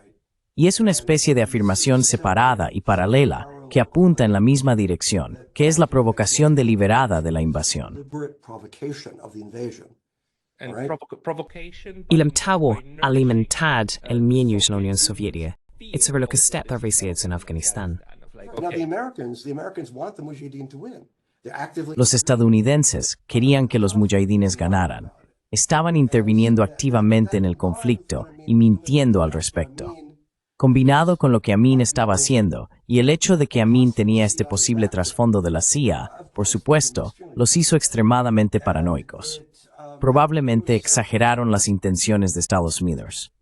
Y es una especie de afirmación separada y paralela que apunta en la misma dirección, que es la provocación deliberada de la invasión. Deliberate provocation of the invasion. And Right. provocation. Il mtało alimentad el mienius la Unión Soviética. It's sobre lo que step overseas en Afganistán. Now the Americans want the Mujahideen to win. They're actively Los estadounidenses querían que los mujahidines ganaran. Estaban interviniendo activamente en el conflicto y mintiendo al respecto. Combinado con lo que Amin estaba haciendo y el hecho de que Amin tenía este posible trasfondo de la CIA, por supuesto, los hizo extremadamente paranoicos. Probablemente exageraron las intenciones de Estados Unidos.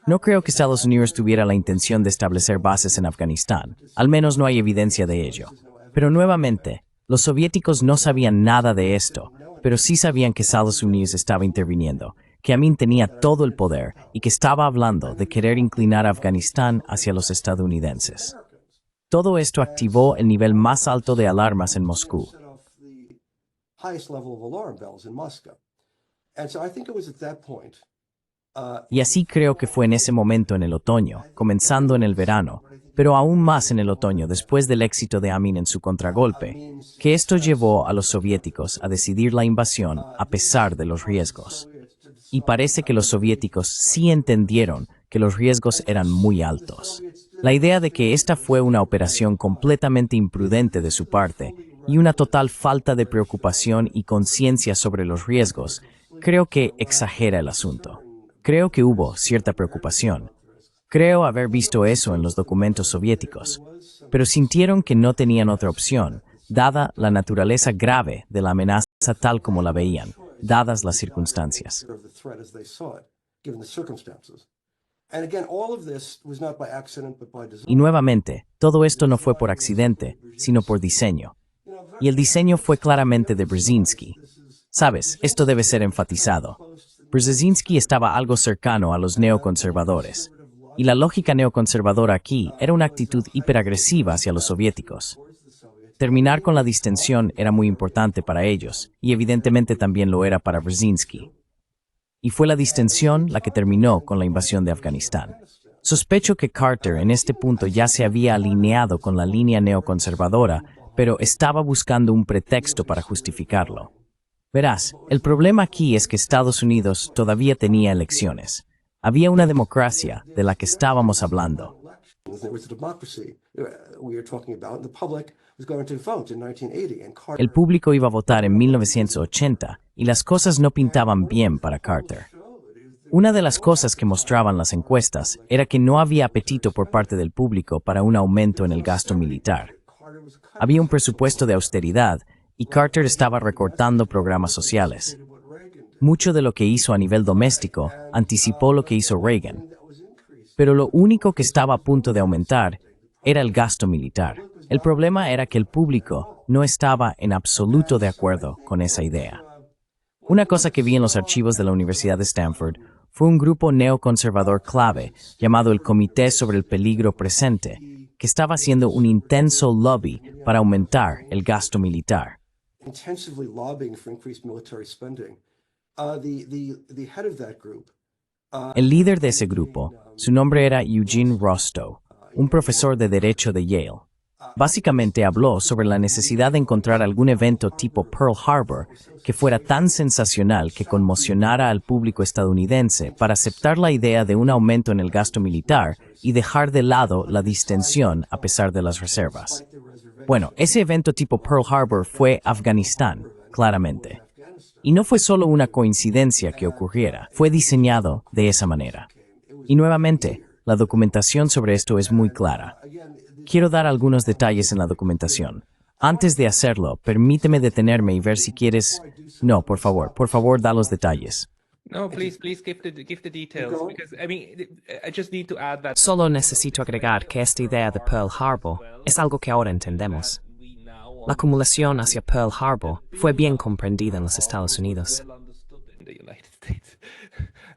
No creo que Estados Unidos tuviera la intención de establecer bases en Afganistán, al menos no hay evidencia de ello. Pero nuevamente, los soviéticos no sabían nada de esto, pero sí sabían que Estados Unidos estaba interviniendo, que Amin tenía todo el poder y que estaba hablando de querer inclinar a Afganistán hacia los estadounidenses. Todo esto activó el nivel más alto de alarmas en Moscú. set off the highest level of alarm bells in Moscow. And so I think it was at that point Y así creo que fue en ese momento en el otoño, comenzando en el verano, pero aún más en el otoño después del éxito de Amin en su contragolpe, que esto llevó a los soviéticos a decidir la invasión a pesar de los riesgos. Y parece que los soviéticos sí entendieron que los riesgos eran muy altos. La idea de que esta fue una operación completamente imprudente de su parte y una total falta de preocupación y conciencia sobre los riesgos, creo que exagera el asunto. Creo que hubo cierta preocupación. Creo haber visto eso en los documentos soviéticos, pero sintieron que no tenían otra opción, dada la naturaleza grave de la amenaza tal como la veían, dadas las circunstancias. of the threat as they saw it, given the circumstances. And again, all of this was not by accident, but by design. Y nuevamente, todo esto no fue por accidente, sino por diseño. Y el diseño fue claramente de Brzezinski. Sabes, esto debe ser enfatizado. Brzezinski estaba algo cercano a los neoconservadores. Y la lógica neoconservadora aquí era una actitud hiperagresiva hacia los soviéticos. Terminar con la distensión era muy importante para ellos, y evidentemente también lo era para Brzezinski. Y fue la distensión la que terminó con la invasión de Afganistán. Sospecho que Carter en este punto ya se había alineado con la línea neoconservadora, pero estaba buscando un pretexto para justificarlo. Verás, el problema aquí es que Estados Unidos todavía tenía elecciones. Había una democracia de la que estábamos hablando. There was a democracy we were talking about, and the public was going to vote in 1980. And Carter El público iba a votar en 1980 y las cosas no pintaban bien para Carter. Una de las cosas que mostraban las encuestas era que no había apetito por parte del público para un aumento en el gasto militar. Había un presupuesto de austeridad y Carter estaba recortando programas sociales. Mucho de lo que hizo a nivel doméstico anticipó lo que hizo Reagan. Pero lo único que estaba a punto de aumentar era el gasto militar. El problema era que el público no estaba en absoluto de acuerdo con esa idea. Una cosa que vi en los archivos de la Universidad de Stanford fue un grupo neoconservador clave llamado el Comité sobre el Peligro Presente, que estaba haciendo un intenso lobby para aumentar el gasto militar. Intensively lobbying for increased military spending. The head of that group, El líder de ese grupo, su nombre era Eugene Rostow, un profesor de Derecho de Yale. Básicamente habló sobre la necesidad de encontrar algún evento tipo Pearl Harbor que fuera tan sensacional que conmocionara al público estadounidense para aceptar la idea de un aumento en el gasto militar y dejar de lado la distensión a pesar de las reservas. Bueno, ese evento tipo Pearl Harbor fue Afganistán, claramente. Y no fue solo una coincidencia que ocurriera, fue diseñado de esa manera. Y nuevamente, la documentación sobre esto es muy clara. Quiero dar algunos detalles en la documentación. Antes de hacerlo, permíteme detenerme y ver si quieres... No, por favor, da los detalles. No, please give the details, because I just need to add that Solo necesito agregar que esta idea de Pearl Harbor es algo que ahora entendemos. La acumulación hacia Pearl Harbor fue bien comprendida en los Estados Unidos. in the United States.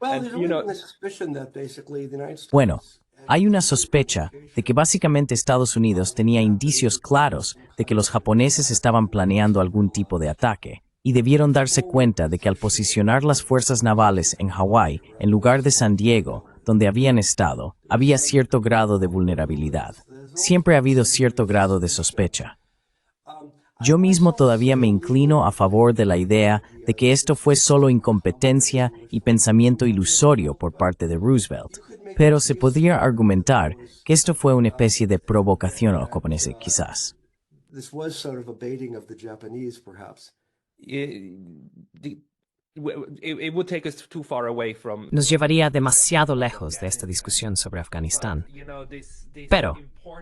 well, And, there's you know, always been a suspicion that basically the United States. Bueno, hay una sospecha de que básicamente Estados Unidos tenía indicios claros de que los japoneses estaban planeando algún tipo de ataque, y debieron darse cuenta de que al posicionar las fuerzas navales en Hawái en lugar de San Diego, donde habían estado, había cierto grado de vulnerabilidad. Siempre ha habido cierto grado de sospecha. Yo mismo todavía me inclino a favor de la idea de que esto fue solo incompetencia y pensamiento ilusorio por parte de Roosevelt, pero se podría argumentar que esto fue una especie de provocación a los japoneses, quizás. This was sort of a baiting of the Japanese, perhaps. it would take us too far away from. Nos llevaría demasiado lejos de esta discusión sobre Afganistán. You know, this Pero,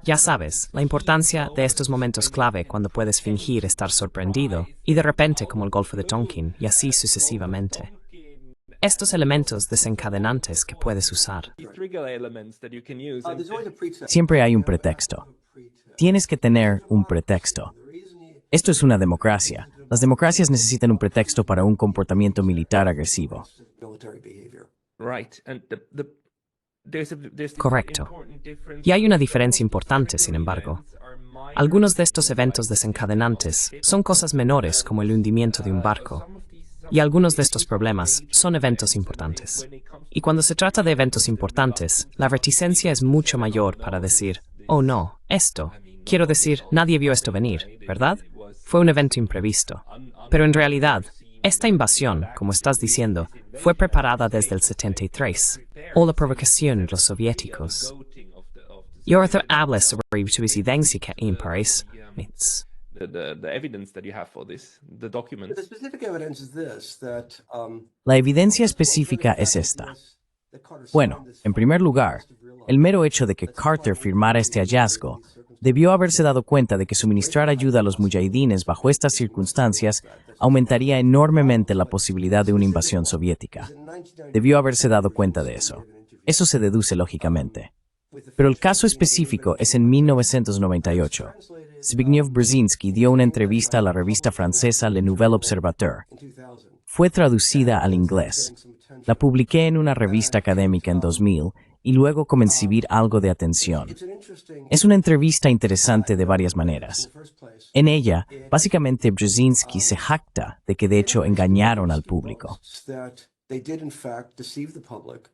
ya sabes, la importancia de estos momentos clave cuando puedes fingir estar sorprendido y de repente como el Golfo de Tonkin y así sucesivamente. Estos elementos desencadenantes que puedes usar. trigger elements that you can use. And There's always a pretext. Siempre hay un pretexto. Tienes que tener un pretexto. Esto es una democracia. Las democracias necesitan un pretexto para un comportamiento militar agresivo. Military behavior. right, and there's this Correcto. important difference. Y hay una diferencia importante, sin embargo. Algunos de estos eventos desencadenantes son cosas menores como el hundimiento de un barco. Y algunos de estos problemas son eventos importantes. Y cuando se trata de eventos importantes, la reticencia es mucho mayor para decir, oh no, esto. Quiero decir, nadie vio esto venir, ¿verdad? Fue un evento imprevisto. Pero en realidad, esta invasión, como estás diciendo, fue preparada desde el 73, o la provocación de los soviéticos. Y ahora hablas sobre tu incidencia en París. The evidence that you have for this, the documents. The specific evidence is this, that La evidencia específica es esta. Bueno, en primer lugar, el mero hecho de que Carter firmara este hallazgo debió haberse dado cuenta de que suministrar ayuda a los mujahidines bajo estas circunstancias aumentaría enormemente la posibilidad de una invasión soviética. Debió haberse dado cuenta de eso. Eso se deduce lógicamente. Pero el caso específico es en 1998. Zbigniew Brzezinski dio una entrevista a la revista francesa Le Nouvel Observateur. Fue traducida al inglés. La publiqué en una revista académica en 2000 y luego comencé a ver algo de atención. Es una entrevista interesante de varias maneras. En ella, básicamente Brzezinski se jacta de que de hecho engañaron al público. that they did in fact deceive the public,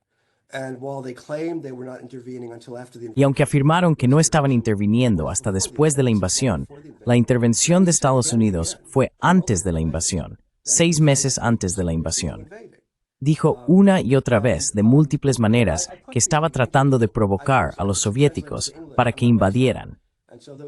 and while they claimed they were not intervening until after the Y aunque afirmaron que no estaban interviniendo hasta después de la invasión, la intervención de Estados Unidos fue antes de la invasión, 6 meses antes de la invasión. Dijo una y otra vez, de múltiples maneras, que estaba tratando de provocar a los soviéticos para que invadieran.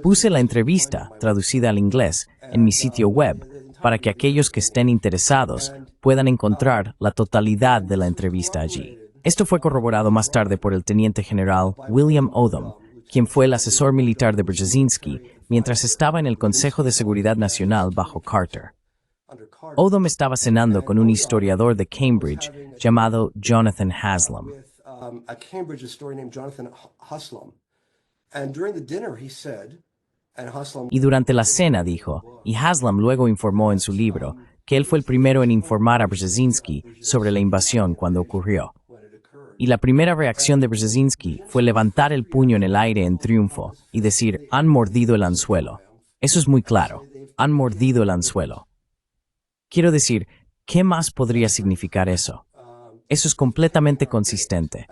Puse la entrevista, traducida al inglés, en mi sitio web, para que aquellos que estén interesados puedan encontrar la totalidad de la entrevista allí. Esto fue corroborado más tarde por el teniente general William Odom, quien fue el asesor militar de Brzezinski mientras estaba en el Consejo de Seguridad Nacional bajo Carter. Odom estaba cenando con un historiador de Cambridge llamado Jonathan Haslam. A Cambridge historian named Jonathan Haslam. And during the dinner he said, and Haslam Y durante la cena dijo, y Haslam luego informó en su libro, que él fue el primero en informar a Brzezinski sobre la invasión cuando ocurrió. Y la primera reacción de Brzezinski fue levantar el puño en el aire en triunfo y decir, han mordido el anzuelo. Eso es muy claro, han mordido el anzuelo. Quiero decir, ¿qué más podría significar eso? Eso es completamente consistente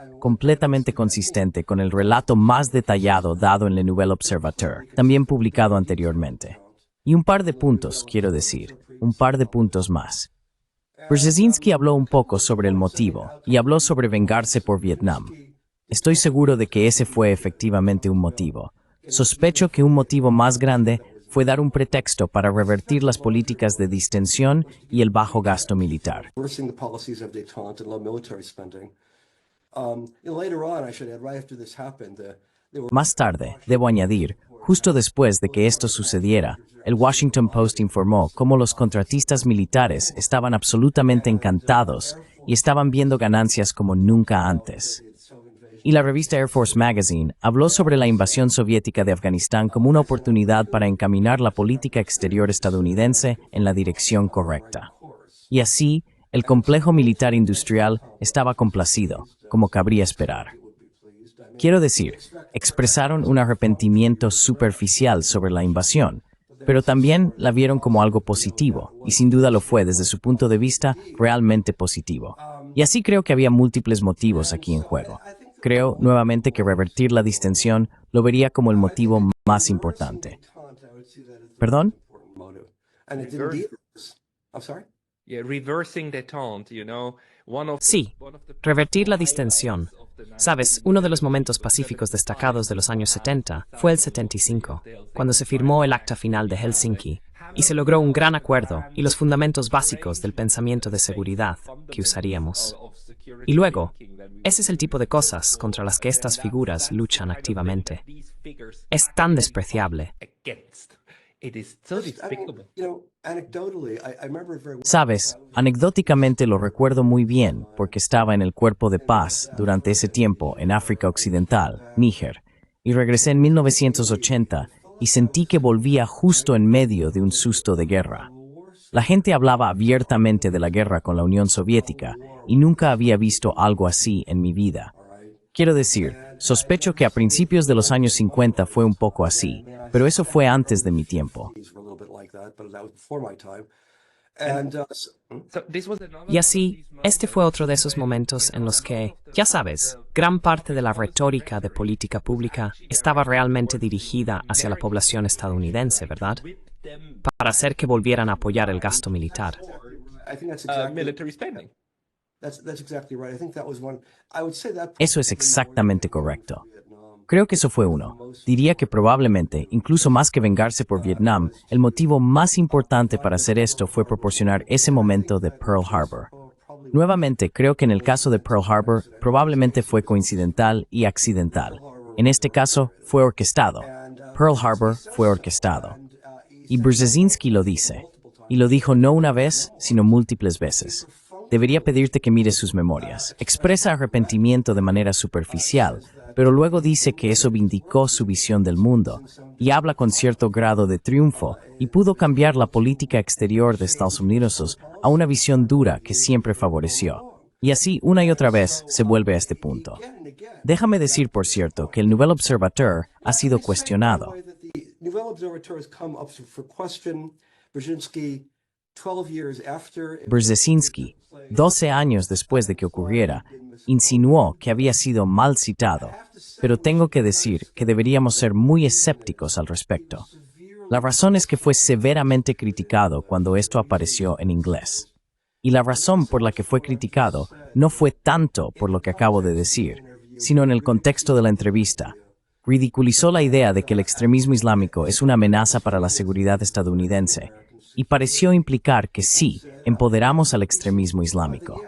con el relato más detallado dado en Le Nouvel Observateur, también publicado anteriormente. Y un par de puntos, quiero decir, un par de puntos más. Brzezinski habló un poco sobre el motivo y habló sobre vengarse por Vietnam. Estoy seguro de que ese fue efectivamente un motivo. Sospecho que un motivo más grande fue dar un pretexto para revertir las políticas de distensión y el bajo gasto militar. reversing the policies of détente and low military spending. Later on, I should add, right after this happened, there were Más tarde, debo añadir, justo después de que esto sucediera, el Washington Post informó cómo los contratistas militares estaban absolutamente encantados y estaban viendo ganancias como nunca antes. Y la revista Air Force Magazine habló sobre la invasión soviética de Afganistán como una oportunidad para encaminar la política exterior estadounidense en la dirección correcta. Y así, el complejo militar industrial estaba complacido, como cabría esperar. Quiero decir, expresaron un arrepentimiento superficial sobre la invasión, pero también la vieron como algo positivo, y sin duda lo fue desde su punto de vista realmente positivo. Y así creo que había múltiples motivos aquí en juego. Creo, nuevamente, que revertir la distensión lo vería como el motivo más importante. ¿Perdón? motive. And it didn't either. I'm sorry? Yeah, reversing détente, you know, Sí, revertir la distensión. Sabes, uno de los momentos pacíficos destacados de los años 70 fue el 75, cuando se firmó el Acta Final de Helsinki y se logró un gran acuerdo y los fundamentos básicos del pensamiento de seguridad que usaríamos. Y luego, ese es el tipo de cosas contra las que estas figuras luchan activamente. Es tan despreciable. It is so despicable. Anecdotally, I remember it very well. Sabes, anecdóticamente lo recuerdo muy bien porque estaba en el Cuerpo de Paz durante ese tiempo en África Occidental, Níger, y regresé en 1980 y sentí que volvía justo en medio de un susto de guerra. La gente hablaba abiertamente de la guerra con la Unión Soviética y nunca había visto algo así en mi vida. Quiero decir, sospecho que a principios de los años 50 fue un poco así, pero eso fue antes de mi tiempo. These were a little bit like that, but that was before my time. And So this was another Y así, este fue otro de esos momentos en los que, ya sabes, gran parte de la retórica de política pública estaba realmente dirigida hacia la población estadounidense, ¿verdad? Para hacer que volvieran a apoyar el gasto militar. I think that's exactly military spending. that's exactly right. I think that was one. I would say that Eso es exactamente correcto. Creo que eso fue uno. Diría que probablemente, incluso más que vengarse por Vietnam, el motivo más importante para hacer esto fue proporcionar ese momento de Pearl Harbor. Nuevamente, creo que en el caso de Pearl Harbor, probablemente fue coincidental y accidental. En este caso, fue orquestado. Pearl Harbor fue orquestado. Y Brzezinski lo dice. Y lo dijo no una vez, sino múltiples veces. Debería pedirte que mires sus memorias. Expresa arrepentimiento de manera superficial, pero luego dice que eso vindicó su visión del mundo, y habla con cierto grado de triunfo, y pudo cambiar la política exterior de Estados Unidos a una visión dura que siempre favoreció. Y así, una y otra vez, se vuelve a este punto. Déjame decir, por cierto, que el Nouvel Observateur ha sido cuestionado. the Nouvel Observateur has come up for question. Brzezinski, 12 years after. Brzezinski, 12 años después de que ocurriera, insinuó que había sido mal citado, pero tengo que decir que deberíamos ser muy escépticos al respecto. La razón es que fue severamente criticado cuando esto apareció en inglés. Y la razón por la que fue criticado no fue tanto por lo que acabo de decir, sino en el contexto de la entrevista. Ridiculizó la idea de que el extremismo islámico es una amenaza para la seguridad estadounidense, y pareció implicar que sí, empoderamos al extremismo islámico.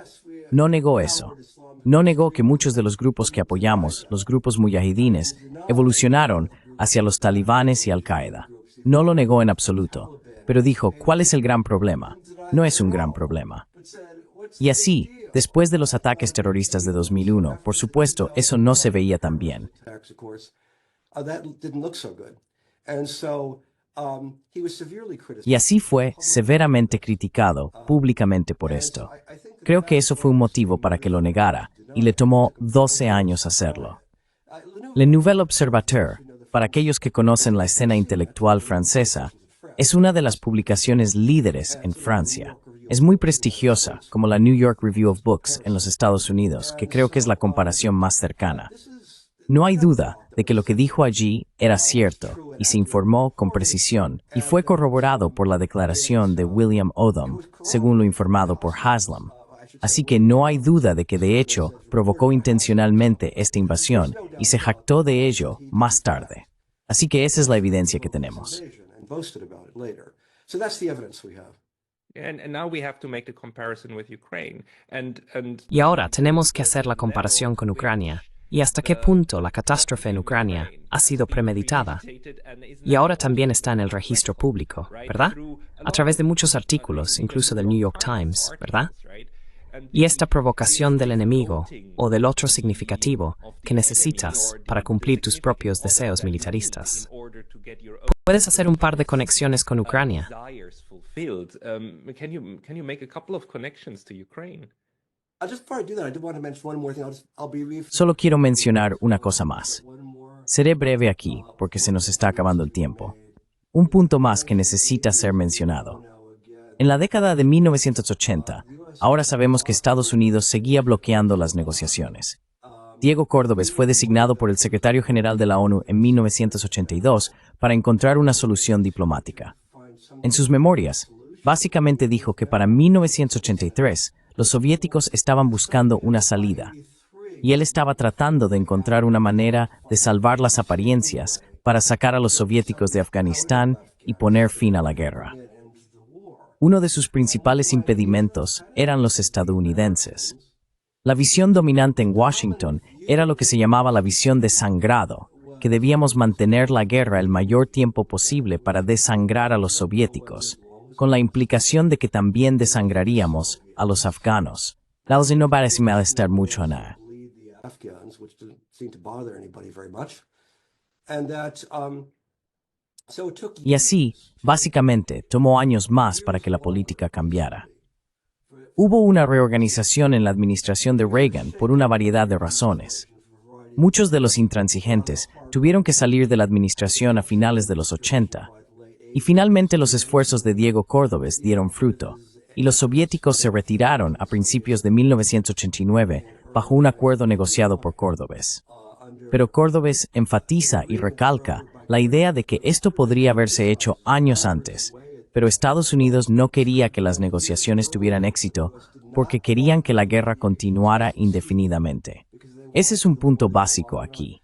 No negó eso. No negó que muchos de los grupos que apoyamos, los grupos mujahidines, evolucionaron hacia los talibanes y Al-Qaeda. No lo negó en absoluto, pero dijo, ¿cuál es el gran problema? No es un gran problema. Y así, después de los ataques terroristas de 2001, por supuesto, eso no se veía tan bien. Y así fue severamente criticado públicamente por esto. Creo que eso fue un motivo para que lo negara, y le tomó 12 años hacerlo. Le Nouvel Observateur, para aquellos que conocen la escena intelectual francesa, es una de las publicaciones líderes en Francia. Es muy prestigiosa, como la New York Review of Books en los Estados Unidos, que creo que es la comparación más cercana. No hay duda de que lo que dijo allí era cierto, y se informó con precisión, y fue corroborado por la declaración de William Odom, según lo informado por Haslam. Así que no hay duda de que de hecho provocó intencionalmente esta invasión y se jactó de ello más tarde. Así que esa es la evidencia que tenemos. Y ahora tenemos que hacer la comparación con Ucrania. ¿Y hasta qué punto la catástrofe en Ucrania ha sido premeditada? Y ahora también está en el registro público, ¿verdad? A través de muchos artículos, incluso del New York Times, ¿verdad? Y esta provocación del enemigo, o del otro significativo, que necesitas para cumplir tus propios deseos militaristas. Puedes hacer un par de conexiones con Ucrania. Solo quiero mencionar una cosa más. Seré breve aquí, porque se nos está acabando el tiempo. Un punto más que necesita ser mencionado. En la década de 1980, ahora sabemos que Estados Unidos seguía bloqueando las negociaciones. Diego Córdovez fue designado por el secretario general de la ONU en 1982 para encontrar una solución diplomática. En sus memorias, básicamente dijo que para 1983 los soviéticos estaban buscando una salida, y él estaba tratando de encontrar una manera de salvar las apariencias para sacar a los soviéticos de Afganistán y poner fin a la guerra. Uno de sus principales impedimentos eran los estadounidenses. La visión dominante en Washington era lo que se llamaba la visión de sangrado, que debíamos mantener la guerra el mayor tiempo posible para desangrar a los soviéticos, con la implicación de que también desangraríamos a los afganos. No parece malestar mucho a nada. Y así, básicamente, tomó años más para que la política cambiara. Hubo una reorganización en la administración de Reagan por una variedad de razones. Muchos de los intransigentes tuvieron que salir de la administración a finales de los 80, y finalmente los esfuerzos de Diego Córdovez dieron fruto, y los soviéticos se retiraron a principios de 1989 bajo un acuerdo negociado por Córdovez. Pero Córdovez enfatiza y recalca la idea de que esto podría haberse hecho años antes, pero Estados Unidos no quería que las negociaciones tuvieran éxito porque querían que la guerra continuara indefinidamente. Ese es un punto básico aquí.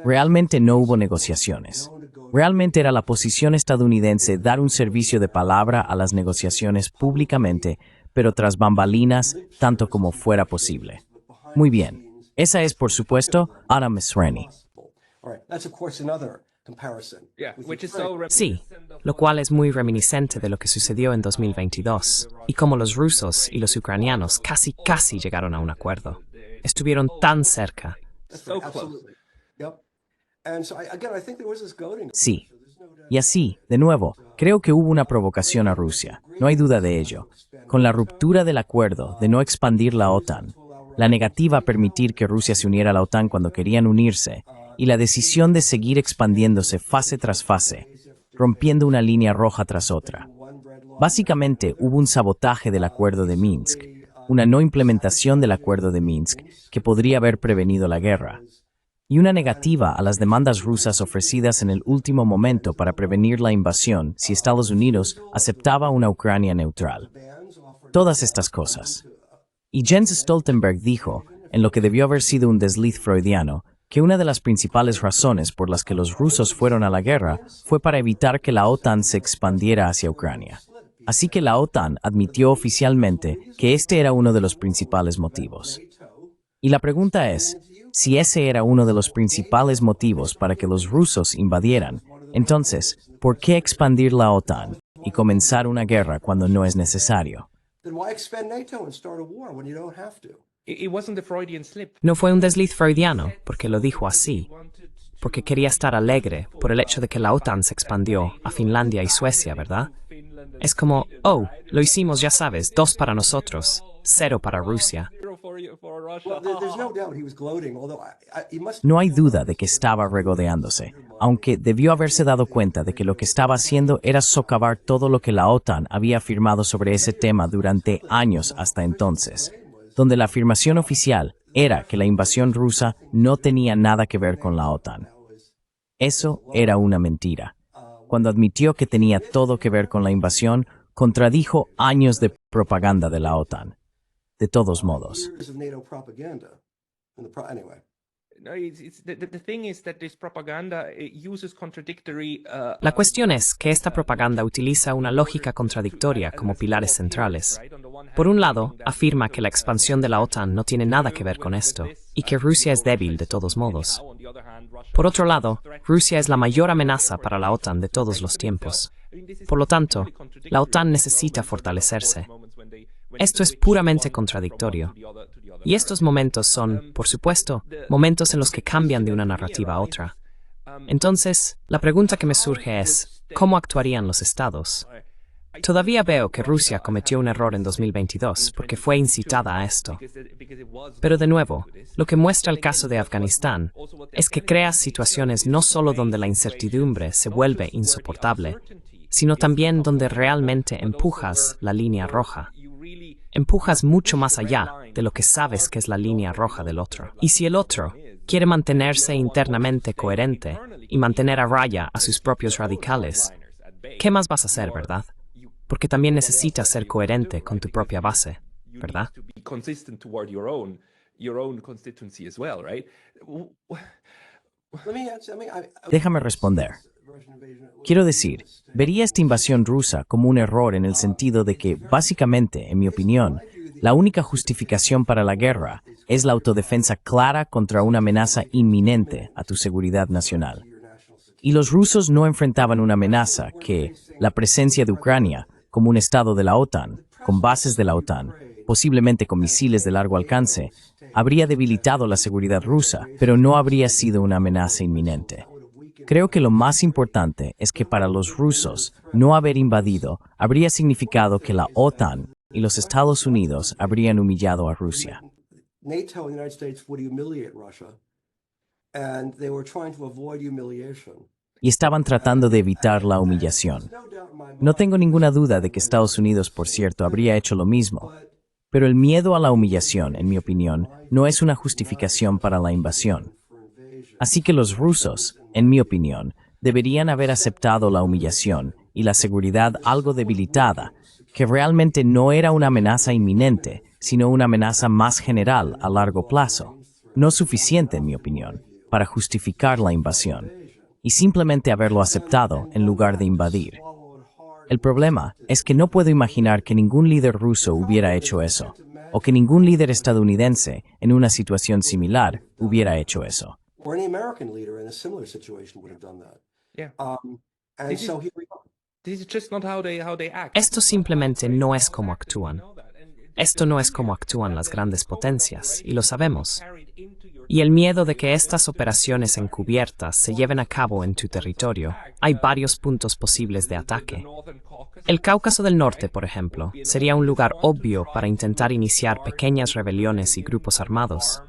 Realmente no hubo negociaciones. Realmente era la posición estadounidense dar un servicio de palabra a las negociaciones públicamente, pero tras bambalinas, tanto como fuera posible. Muy bien. Esa es, por supuesto, Adam Mesreni. Sí, lo cual es muy reminiscente de lo que sucedió en 2022, y cómo los rusos y los ucranianos casi llegaron a un acuerdo. Estuvieron tan cerca. Sí. Y así, de nuevo, creo que hubo una provocación a Rusia, no hay duda de ello. Con la ruptura del acuerdo de no expandir la OTAN, la negativa a permitir que Rusia se uniera a la OTAN cuando querían unirse, y la decisión de seguir expandiéndose fase tras fase, rompiendo una línea roja tras otra. Básicamente, hubo un sabotaje del acuerdo de Minsk, una no implementación del acuerdo de Minsk que podría haber prevenido la guerra, y una negativa a las demandas rusas ofrecidas en el último momento para prevenir la invasión si Estados Unidos aceptaba una Ucrania neutral. Todas estas cosas. Y Jens Stoltenberg dijo, en lo que debió haber sido un desliz freudiano, que una de las principales razones por las que los rusos fueron a la guerra fue para evitar que la OTAN se expandiera hacia Ucrania. Así que la OTAN admitió oficialmente que este era uno de los principales motivos. Y la pregunta es, si ese era uno de los principales motivos para que los rusos invadieran, entonces, ¿por qué expandir la OTAN y comenzar una guerra cuando no es necesario? Then why expand NATO and start a war when you don't have to? It wasn't the Freudian slip. No fue un desliz freudiano, porque lo dijo así, porque quería estar alegre por el hecho de que la OTAN se expandió a Finlandia y Suecia, ¿verdad? Es como, oh, lo hicimos, ya sabes, 2 para nosotros, 0 para Rusia. Well, there's no doubt he was gloating, although he must. No hay duda de que estaba regodeándose, aunque debió haberse dado cuenta de que lo que estaba haciendo era socavar todo lo que la OTAN había afirmado sobre ese tema durante años hasta entonces, donde la afirmación oficial era que la invasión rusa no tenía nada que ver con la OTAN. Eso era una mentira. Cuando admitió que tenía todo que ver con la invasión, contradijo años de propaganda de la OTAN. De todos modos, Years of NATO propaganda. Anyway. No, the thing is that this propaganda uses contradictory. La cuestión es que esta propaganda utiliza una lógica contradictoria como pilares centrales. Por un lado, afirma que la expansión de la OTAN no tiene nada que ver con esto, y que Rusia es débil de todos modos. Por otro lado, Rusia es la mayor amenaza para la OTAN de todos los tiempos. Por lo tanto, la OTAN necesita fortalecerse. Esto es puramente contradictorio. Y estos momentos son, por supuesto, momentos en los que cambian de una narrativa a otra. Entonces, la pregunta que me surge es, ¿cómo actuarían los estados? Todavía veo que Rusia cometió un error en 2022 porque fue incitada a esto. Pero de nuevo, lo que muestra el caso de Afganistán es que creas situaciones no solo donde la incertidumbre se vuelve insoportable, sino también donde realmente empujas la línea roja. Empujas mucho más allá de lo que sabes que es la línea roja del otro. Y si el otro quiere mantenerse internamente coherente y mantener a raya a sus propios radicales, ¿qué más vas a hacer, verdad? Porque también necesitas ser coherente con tu propia base, ¿verdad? To be consistent toward your own constituency as well, right? Let me answer. déjame responder. Quiero decir, vería esta invasión rusa como un error en el sentido de que, básicamente, en mi opinión, la única justificación para la guerra es la autodefensa clara contra una amenaza inminente a tu seguridad nacional. Y los rusos no enfrentaban una amenaza que, la presencia de Ucrania, como un estado de la OTAN, con bases de la OTAN, posiblemente con misiles de largo alcance, habría debilitado la seguridad rusa, pero no habría sido una amenaza inminente. Creo que lo más importante es que para los rusos, no haber invadido habría significado que la OTAN y los Estados Unidos habrían humillado a Rusia. NATO and the United States would humiliate Russia, and they were trying to avoid humiliation. Y estaban tratando de evitar la humillación. No tengo ninguna duda de que Estados Unidos, por cierto, habría hecho lo mismo. Pero el miedo a la humillación, en mi opinión, no es una justificación para la invasión. Así que los rusos, en mi opinión, deberían haber aceptado la humillación y la seguridad algo debilitada, que realmente no era una amenaza inminente, sino una amenaza más general a largo plazo, no suficiente, en mi opinión, para justificar la invasión, y simplemente haberlo aceptado en lugar de invadir. El problema es que no puedo imaginar que ningún líder ruso hubiera hecho eso, o que ningún líder estadounidense en una situación similar hubiera hecho eso. Or any American leader in a similar situation would have done that. Yeah. And This is- so here we go. This is just not how they act. Esto simplemente no es como actúan. Esto no es como actúan las grandes potencias, y lo sabemos. Y el miedo de que estas operaciones encubiertas se lleven a cabo en tu territorio, hay varios puntos posibles de ataque. El Cáucaso del Norte, por ejemplo, sería un lugar obvio para intentar iniciar pequeñas rebeliones y grupos armados.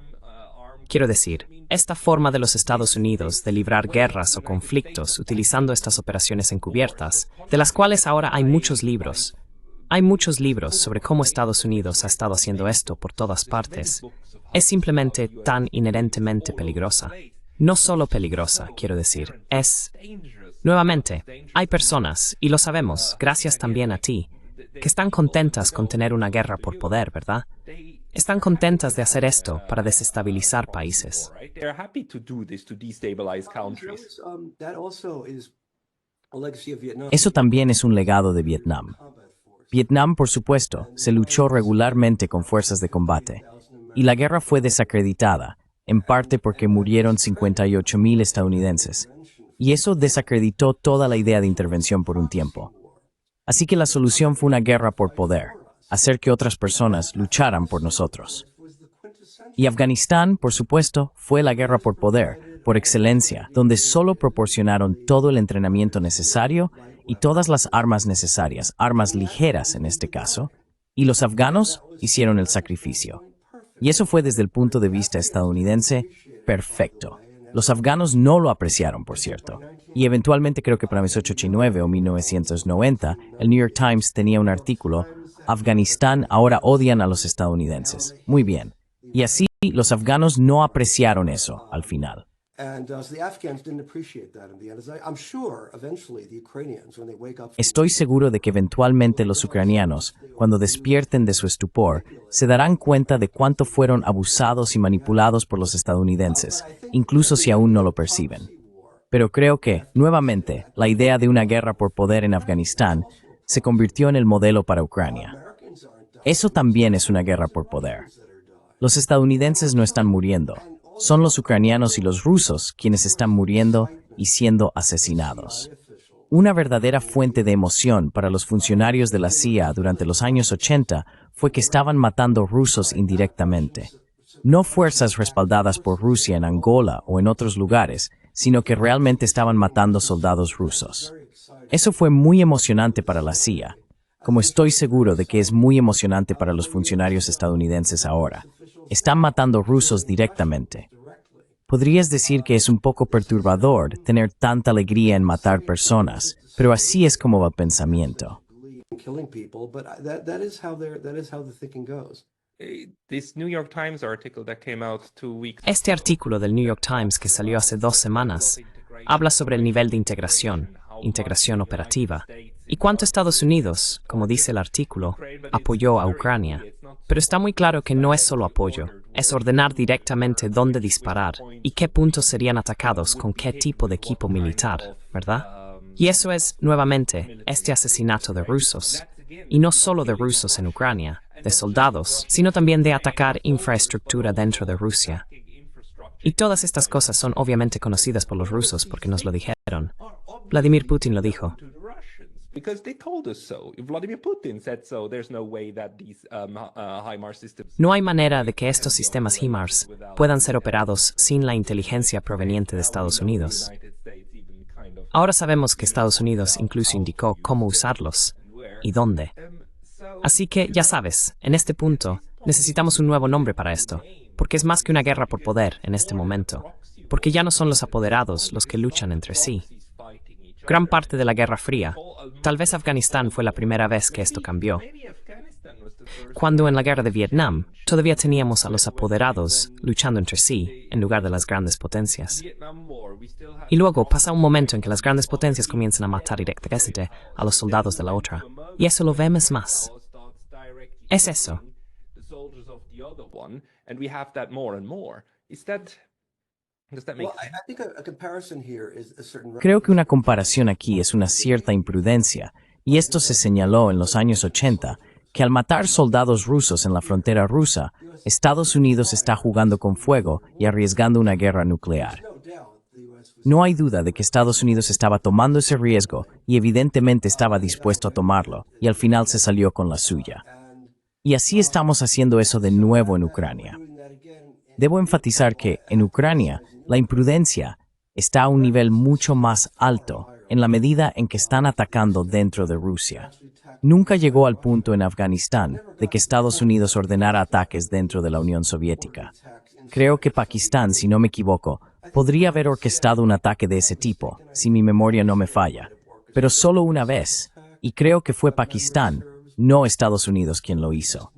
Quiero decir, esta forma de los Estados Unidos de librar guerras o conflictos utilizando estas operaciones encubiertas, de las cuales ahora hay muchos libros. Hay muchos libros sobre cómo Estados Unidos ha estado haciendo esto por todas partes. Es simplemente tan inherentemente peligrosa. No solo peligrosa, quiero decir, es... Nuevamente, hay personas, y lo sabemos, gracias también a ti, que están contentas con tener una guerra por poder, ¿verdad? Están contentas de hacer esto para desestabilizar países. They're happy to do this to destabilize countries. That also is a legacy of Vietnam. Eso también es un legado de Vietnam. Vietnam, por supuesto, se luchó regularmente con fuerzas de combate, y la guerra fue desacreditada, en parte porque murieron 58,000 estadounidenses. Y eso desacreditó toda la idea de intervención por un tiempo. Así que la solución fue una guerra por poder, hacer que otras personas lucharan por nosotros. Y Afganistán, por supuesto, fue la guerra por poder, por excelencia, donde solo proporcionaron todo el entrenamiento necesario y todas las armas necesarias, armas ligeras en este caso, y los afganos hicieron el sacrificio. Y eso fue desde el punto de vista estadounidense perfecto. Los afganos no lo apreciaron, por cierto. Y eventualmente creo que para 1889 o 1990, el New York Times tenía un artículo, Afganistán ahora odian a los estadounidenses. Muy bien. Y así los afganos no apreciaron eso al final. Estoy seguro de que eventualmente los ucranianos, cuando despierten de su estupor, se darán cuenta de cuánto fueron abusados y manipulados por los estadounidenses, incluso si aún no lo perciben. Pero creo que, nuevamente, la idea de una guerra por poder en Afganistán se convirtió en el modelo para Ucrania. Eso también es una guerra por poder. Los estadounidenses no están muriendo. Son los ucranianos y los rusos quienes están muriendo y siendo asesinados. Una verdadera fuente de emoción para los funcionarios de la CIA durante los años 80 fue que estaban matando rusos indirectamente. No fuerzas respaldadas por Rusia en Angola o en otros lugares, sino que realmente estaban matando soldados rusos. Eso fue muy emocionante para la CIA, como estoy seguro de que es muy emocionante para los funcionarios estadounidenses ahora. Están matando rusos directamente. Podrías decir que es un poco perturbador tener tanta alegría en matar personas, pero así es como va el pensamiento. Este artículo del New York Times que salió hace 2 semanas habla sobre el nivel de integración operativa, y cuánto Estados Unidos, como dice el artículo, apoyó a Ucrania. Pero está muy claro que no es solo apoyo, es ordenar directamente dónde disparar y qué puntos serían atacados con qué tipo de equipo militar, ¿verdad? Y eso es, nuevamente, este asesinato de rusos. Y no solo de rusos en Ucrania, de soldados, sino también de atacar infraestructura dentro de Rusia. Y todas estas cosas son obviamente conocidas por los rusos porque nos lo dijeron. Vladimir Putin lo dijo. No hay manera de que estos sistemas HIMARS puedan ser operados sin la inteligencia proveniente de Estados Unidos. Ahora sabemos que Estados Unidos incluso indicó cómo usarlos y dónde. Así que, ya sabes, en este punto, necesitamos un nuevo nombre para esto, porque es más que una guerra por poder en este momento, porque ya no son los apoderados los que luchan entre sí. Gran parte de la Guerra Fría, tal vez Afganistán fue la primera vez que esto cambió. Cuando en la guerra de Vietnam, todavía teníamos a los apoderados luchando entre sí, en lugar de las grandes potencias. Y luego pasa un momento en que las grandes potencias comienzan a matar directamente a los soldados de la otra. Y eso lo vemos más. Es eso. Creo que una comparación aquí es una cierta imprudencia, y esto se señaló en los años 80, que al matar soldados rusos en la frontera rusa, Estados Unidos está jugando con fuego y arriesgando una guerra nuclear. No hay duda de que Estados Unidos estaba tomando ese riesgo y evidentemente estaba dispuesto a tomarlo, y al final se salió con la suya. Y así estamos haciendo eso de nuevo en Ucrania. Debo enfatizar que, en Ucrania, la imprudencia está a un nivel mucho más alto en la medida en que están atacando dentro de Rusia. Nunca llegó al punto en Afganistán de que Estados Unidos ordenara ataques dentro de la Unión Soviética. Creo que Pakistán, si no me equivoco, podría haber orquestado un ataque de ese tipo, si mi memoria no me falla, pero solo una vez, y creo que fue Pakistán, no Estados Unidos quien lo hizo.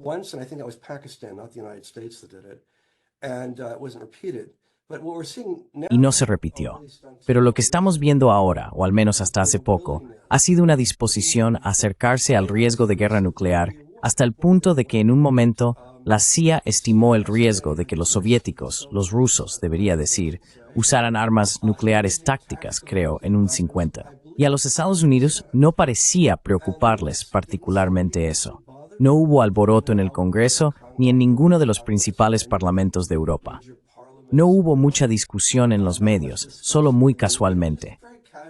Y no se repitió. Pero lo que estamos viendo ahora, o al menos hasta hace poco, ha sido una disposición a acercarse al riesgo de guerra nuclear hasta el punto de que en un momento la CIA estimó el riesgo de que los soviéticos, los rusos, debería decir, usaran armas nucleares tácticas, creo, en un 50. Y a los Estados Unidos no parecía preocuparles particularmente eso. No hubo alboroto en el Congreso, ni en ninguno de los principales parlamentos de Europa. No hubo mucha discusión en los medios, solo muy casualmente.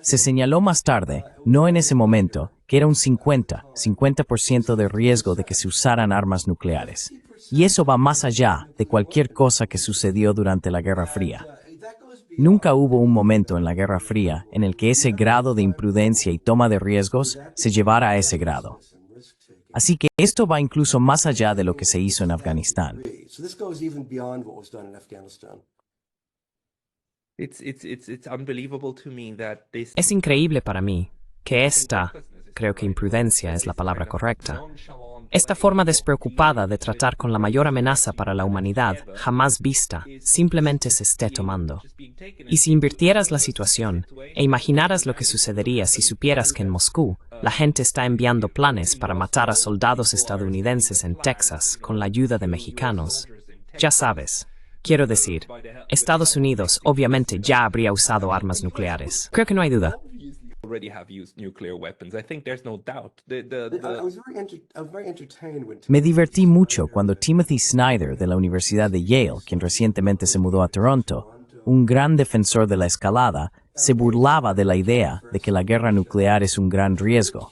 Se señaló más tarde, no en ese momento, que era un 50% de riesgo de que se usaran armas nucleares. Y eso va más allá de cualquier cosa que sucedió durante la Guerra Fría. Nunca hubo un momento en la Guerra Fría en el que ese grado de imprudencia y toma de riesgos se llevara a ese grado. Así que esto va incluso más allá de lo que se hizo en Afganistán. So this goes even beyond what was done in Afghanistan. It's unbelievable to me that this Es increíble para mí que creo que imprudencia es la palabra correcta, esta forma despreocupada de tratar con la mayor amenaza para la humanidad jamás vista simplemente se esté tomando. Y si invirtieras la situación e imaginaras lo que sucedería si supieras que en Moscú la gente está enviando planes para matar a soldados estadounidenses en Texas con la ayuda de mexicanos, ya sabes. Quiero decir, Estados Unidos obviamente ya habría usado armas nucleares. Creo que no hay duda. already have used nuclear weapons. I think there's no doubt. I was very entertained when Me divertí mucho cuando Timothy Snyder de la Universidad de Yale, quien recientemente se mudó a Toronto, un gran defensor de la escalada, se burlaba de la idea de que la guerra nuclear es un gran riesgo.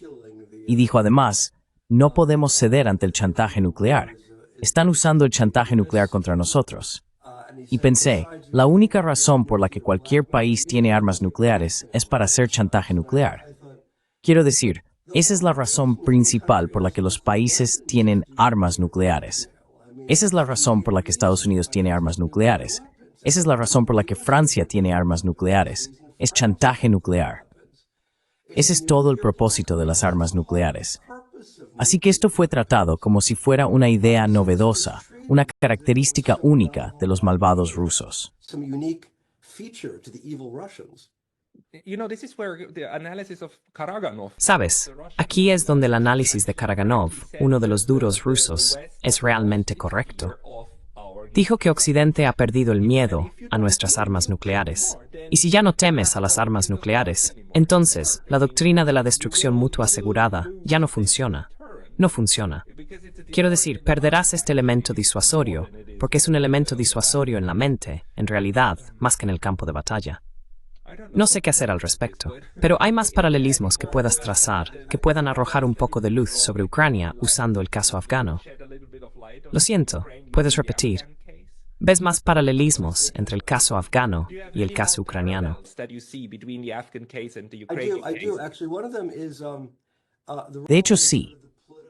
Y dijo además, no podemos ceder ante el chantaje nuclear. Están usando el chantaje nuclear contra nosotros. Y pensé, la única razón por la que cualquier país tiene armas nucleares es para hacer chantaje nuclear. Quiero decir, esa es la razón principal por la que los países tienen armas nucleares. Esa es la razón por la que Estados Unidos tiene armas nucleares. Esa es la razón por la que Francia tiene armas nucleares. Es chantaje nuclear. Ese es todo el propósito de las armas nucleares. Así que esto fue tratado como si fuera una idea novedosa, una característica única de los malvados rusos. some unique feature to the evil Russians. You know, this is where the analysis of Karaganov. Sabes, aquí es donde el análisis de Karaganov, uno de los duros rusos, es realmente correcto. Dijo que Occidente ha perdido el miedo a nuestras armas nucleares. Y si ya no temes a las armas nucleares, entonces la doctrina de la destrucción mutua asegurada ya no funciona. No funciona. Quiero decir, perderás este elemento disuasorio, porque es un elemento disuasorio en la mente, en realidad, más que en el campo de batalla. No sé qué hacer al respecto, pero hay más paralelismos que puedas trazar, que puedan arrojar un poco de luz sobre Ucrania usando el caso afgano. Lo siento, ¿puedes repetir? ¿Ves más paralelismos entre el caso afgano y el caso ucraniano? That you see between the Afghan case and the I Ukrainian do. case. Actually, one of them is De hecho, sí.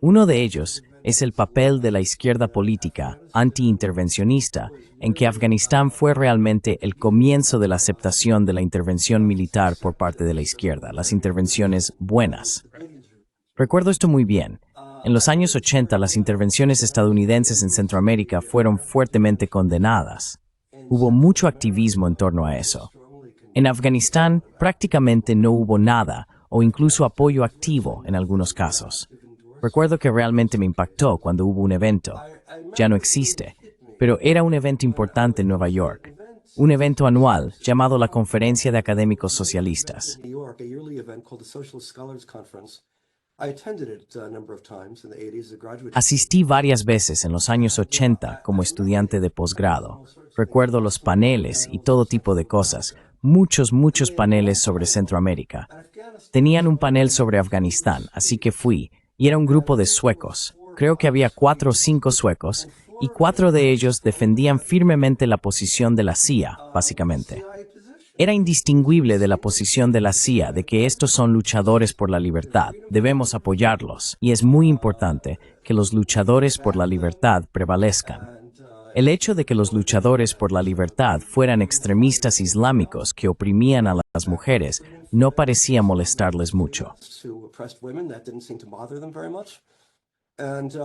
Uno de ellos es el papel de la izquierda política anti-intervencionista, en que Afganistán fue realmente el comienzo de la aceptación de la intervención militar por parte de la izquierda, las intervenciones buenas. Recuerdo esto muy bien. En los años 80, las intervenciones estadounidenses en Centroamérica fueron fuertemente condenadas. Hubo mucho activismo en torno a eso. En Afganistán, prácticamente no hubo nada, o incluso apoyo activo en algunos casos. Recuerdo que realmente me impactó cuando hubo un evento. Ya no existe, pero era un evento importante en Nueva York. Un evento anual llamado la Conferencia de Académicos Socialistas. in New York, a yearly event called the Socialist Scholars Conference. I attended it a number of times in the 80s as a graduate. Asistí varias veces en los años 80 como estudiante de posgrado. Recuerdo los paneles y todo tipo de cosas. Muchos paneles sobre Centroamérica. Tenían un panel sobre Afganistán, así que fui. Y era un grupo de suecos. Creo que había 4 o 5 suecos, y 4 de ellos defendían firmemente la posición de la CIA, básicamente. Era indistinguible de la posición de la CIA de que estos son luchadores por la libertad. Debemos apoyarlos. Y es muy importante que los luchadores por la libertad prevalezcan. El hecho de que los luchadores por la libertad fueran extremistas islámicos que oprimían a las mujeres no parecía molestarles mucho. Who oppressed women, that didn't seem to bother them very much. And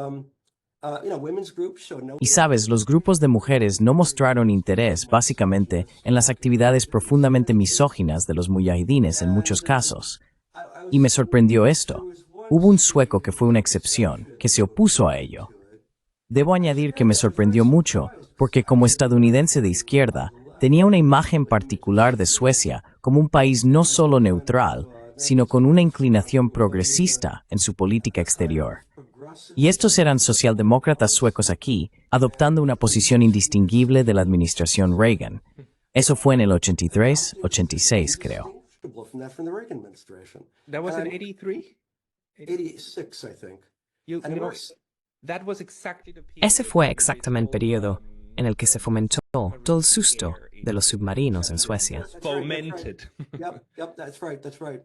women's groups showed no. Y sabes, los grupos de mujeres no mostraron interés, básicamente, en las actividades profundamente misóginas de los mujahidines en muchos casos. Y me sorprendió esto. Hubo un sueco que fue una excepción, que se opuso a ello. Debo añadir que me sorprendió mucho, porque como estadounidense de izquierda, tenía una imagen particular de Suecia como un país no solo neutral, sino con una inclinación progresista en su política exterior. Y estos eran socialdemócratas suecos aquí, adoptando una posición indistinguible de la administración Reagan. Eso fue en el 83, 86, creo. From the Reagan administration. That was in And 83? 86, I think. You And know, we're- that was exactly the Ese fue exactamente el periodo en el que se fomentó todo el susto de los submarinos en Suecia. fomented. Yep, that's right, that's right.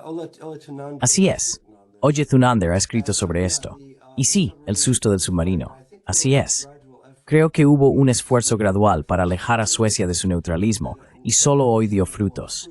Ola Tunander. Así es. Oye Thunander ha escrito sobre esto. Y sí, el susto del submarino. Así es. Creo que hubo un esfuerzo gradual para alejar a Suecia de su neutralismo, y solo hoy dio frutos.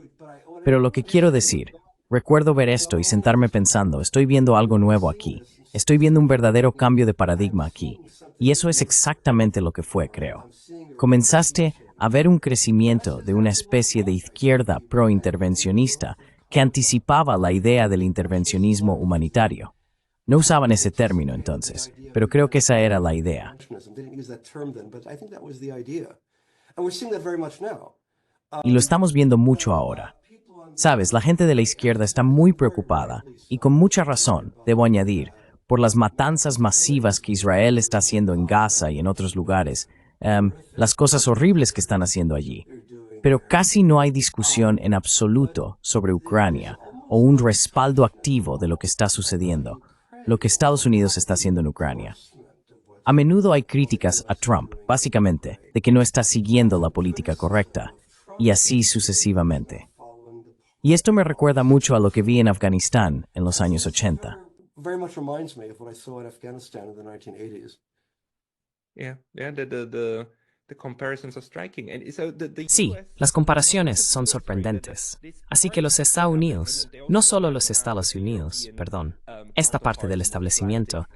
Pero lo que quiero decir, recuerdo ver esto y sentarme pensando, estoy viendo algo nuevo aquí. Estoy viendo un verdadero cambio de paradigma aquí. Y eso es exactamente lo que fue, creo. Comenzaste a ver un crecimiento de una especie de izquierda pro-intervencionista que anticipaba la idea del intervencionismo humanitario. No usaban ese término entonces, pero creo que esa era la idea. They didn't use that term then, but I think that was the idea. And we're seeing that very much now. Y lo estamos viendo mucho ahora. Sabes, la gente de la izquierda está muy preocupada, y con mucha razón, debo añadir, por las matanzas masivas que Israel está haciendo en Gaza y en otros lugares, las cosas horribles que están haciendo allí. Pero casi no hay discusión en absoluto sobre Ucrania o un respaldo activo de lo que está sucediendo, lo que Estados Unidos está haciendo en Ucrania. A menudo hay críticas a Trump, básicamente, de que no está siguiendo la política correcta, y así sucesivamente. Y esto me recuerda mucho a lo que vi en Afganistán en los años 80. Very much reminds me of what I saw in Afghanistan in the 1980s. Yeah, the comparisons are striking. And so the Sí, US las comparaciones son sorprendentes. Así que los Estados Unidos, no solo los Estados Unidos, perdón, esta parte del establecimiento,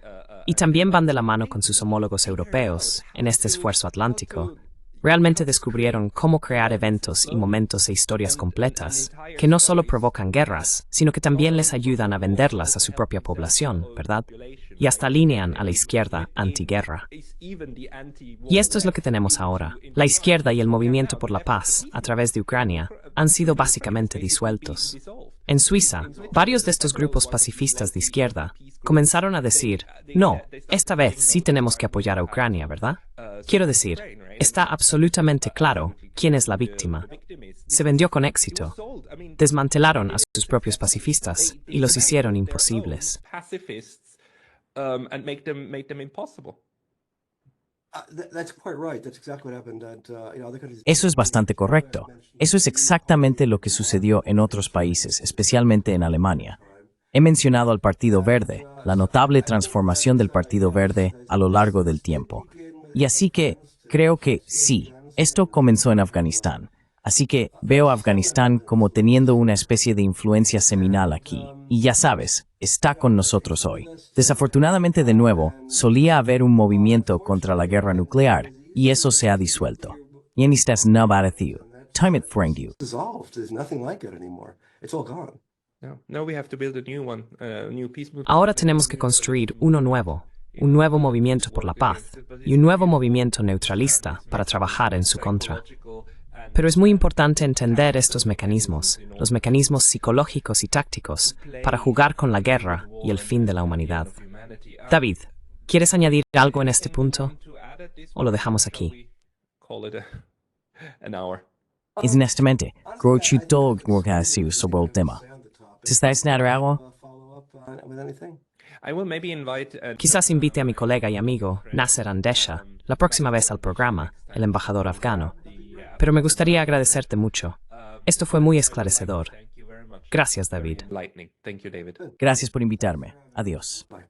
y también van de la mano con sus homólogos europeos en este esfuerzo atlántico, realmente descubrieron cómo crear eventos y momentos e historias completas que no solo provocan guerras, sino que también les ayudan a venderlas a su propia población, ¿verdad? Y hasta alinean a la izquierda antiguerra. Y esto es lo que tenemos ahora. La izquierda y el movimiento por la paz, a través de Ucrania, han sido básicamente disueltos. En Suiza, varios de estos grupos pacifistas de izquierda comenzaron a decir, no, esta vez sí tenemos que apoyar a Ucrania, ¿verdad? Quiero decir, está absolutamente claro quién es la víctima. Se vendió con éxito. Desmantelaron a sus propios pacifistas y los hicieron imposibles. And make them impossible. That's quite right. That's exactly what happened at other countries. Eso es bastante correcto. Eso es exactamente lo que sucedió en otros países, especialmente en Alemania. He mencionado al Partido Verde, la notable transformación del Partido Verde a lo largo del tiempo. Y así que, creo que sí, esto comenzó en Afganistán. Así que veo a Afganistán como teniendo una especie de influencia seminal aquí. Y ya sabes, está con nosotros hoy. Desafortunadamente, de nuevo, solía haber un movimiento contra la guerra nuclear, y eso se ha disuelto. Y en estas no parecido. Time it you. Dissolved. There's nothing like it anymore. It's all gone. No, we have to build a new one, new peace movement. Ahora tenemos que construir uno nuevo, un nuevo movimiento por la paz y un nuevo movimiento neutralista para trabajar en su contra. Pero es muy importante entender estos mecanismos, los mecanismos psicológicos y tácticos, para jugar con la guerra y el fin de la humanidad. David, ¿quieres añadir algo en este punto? ¿O lo dejamos aquí? Call it an hour. Honestamente, creo que todo lo que ha sido sobre el tema. ¿Te está diciendo algo? Follow up with anything. I will maybe invite Quizás invite a mi colega y amigo, Nasser Andesha, la próxima vez al programa, el embajador afgano. Pero me gustaría agradecerte mucho. Esto fue muy esclarecedor. Gracias, David. Lightning. Thank you, David. Gracias por invitarme. Adiós. Bye.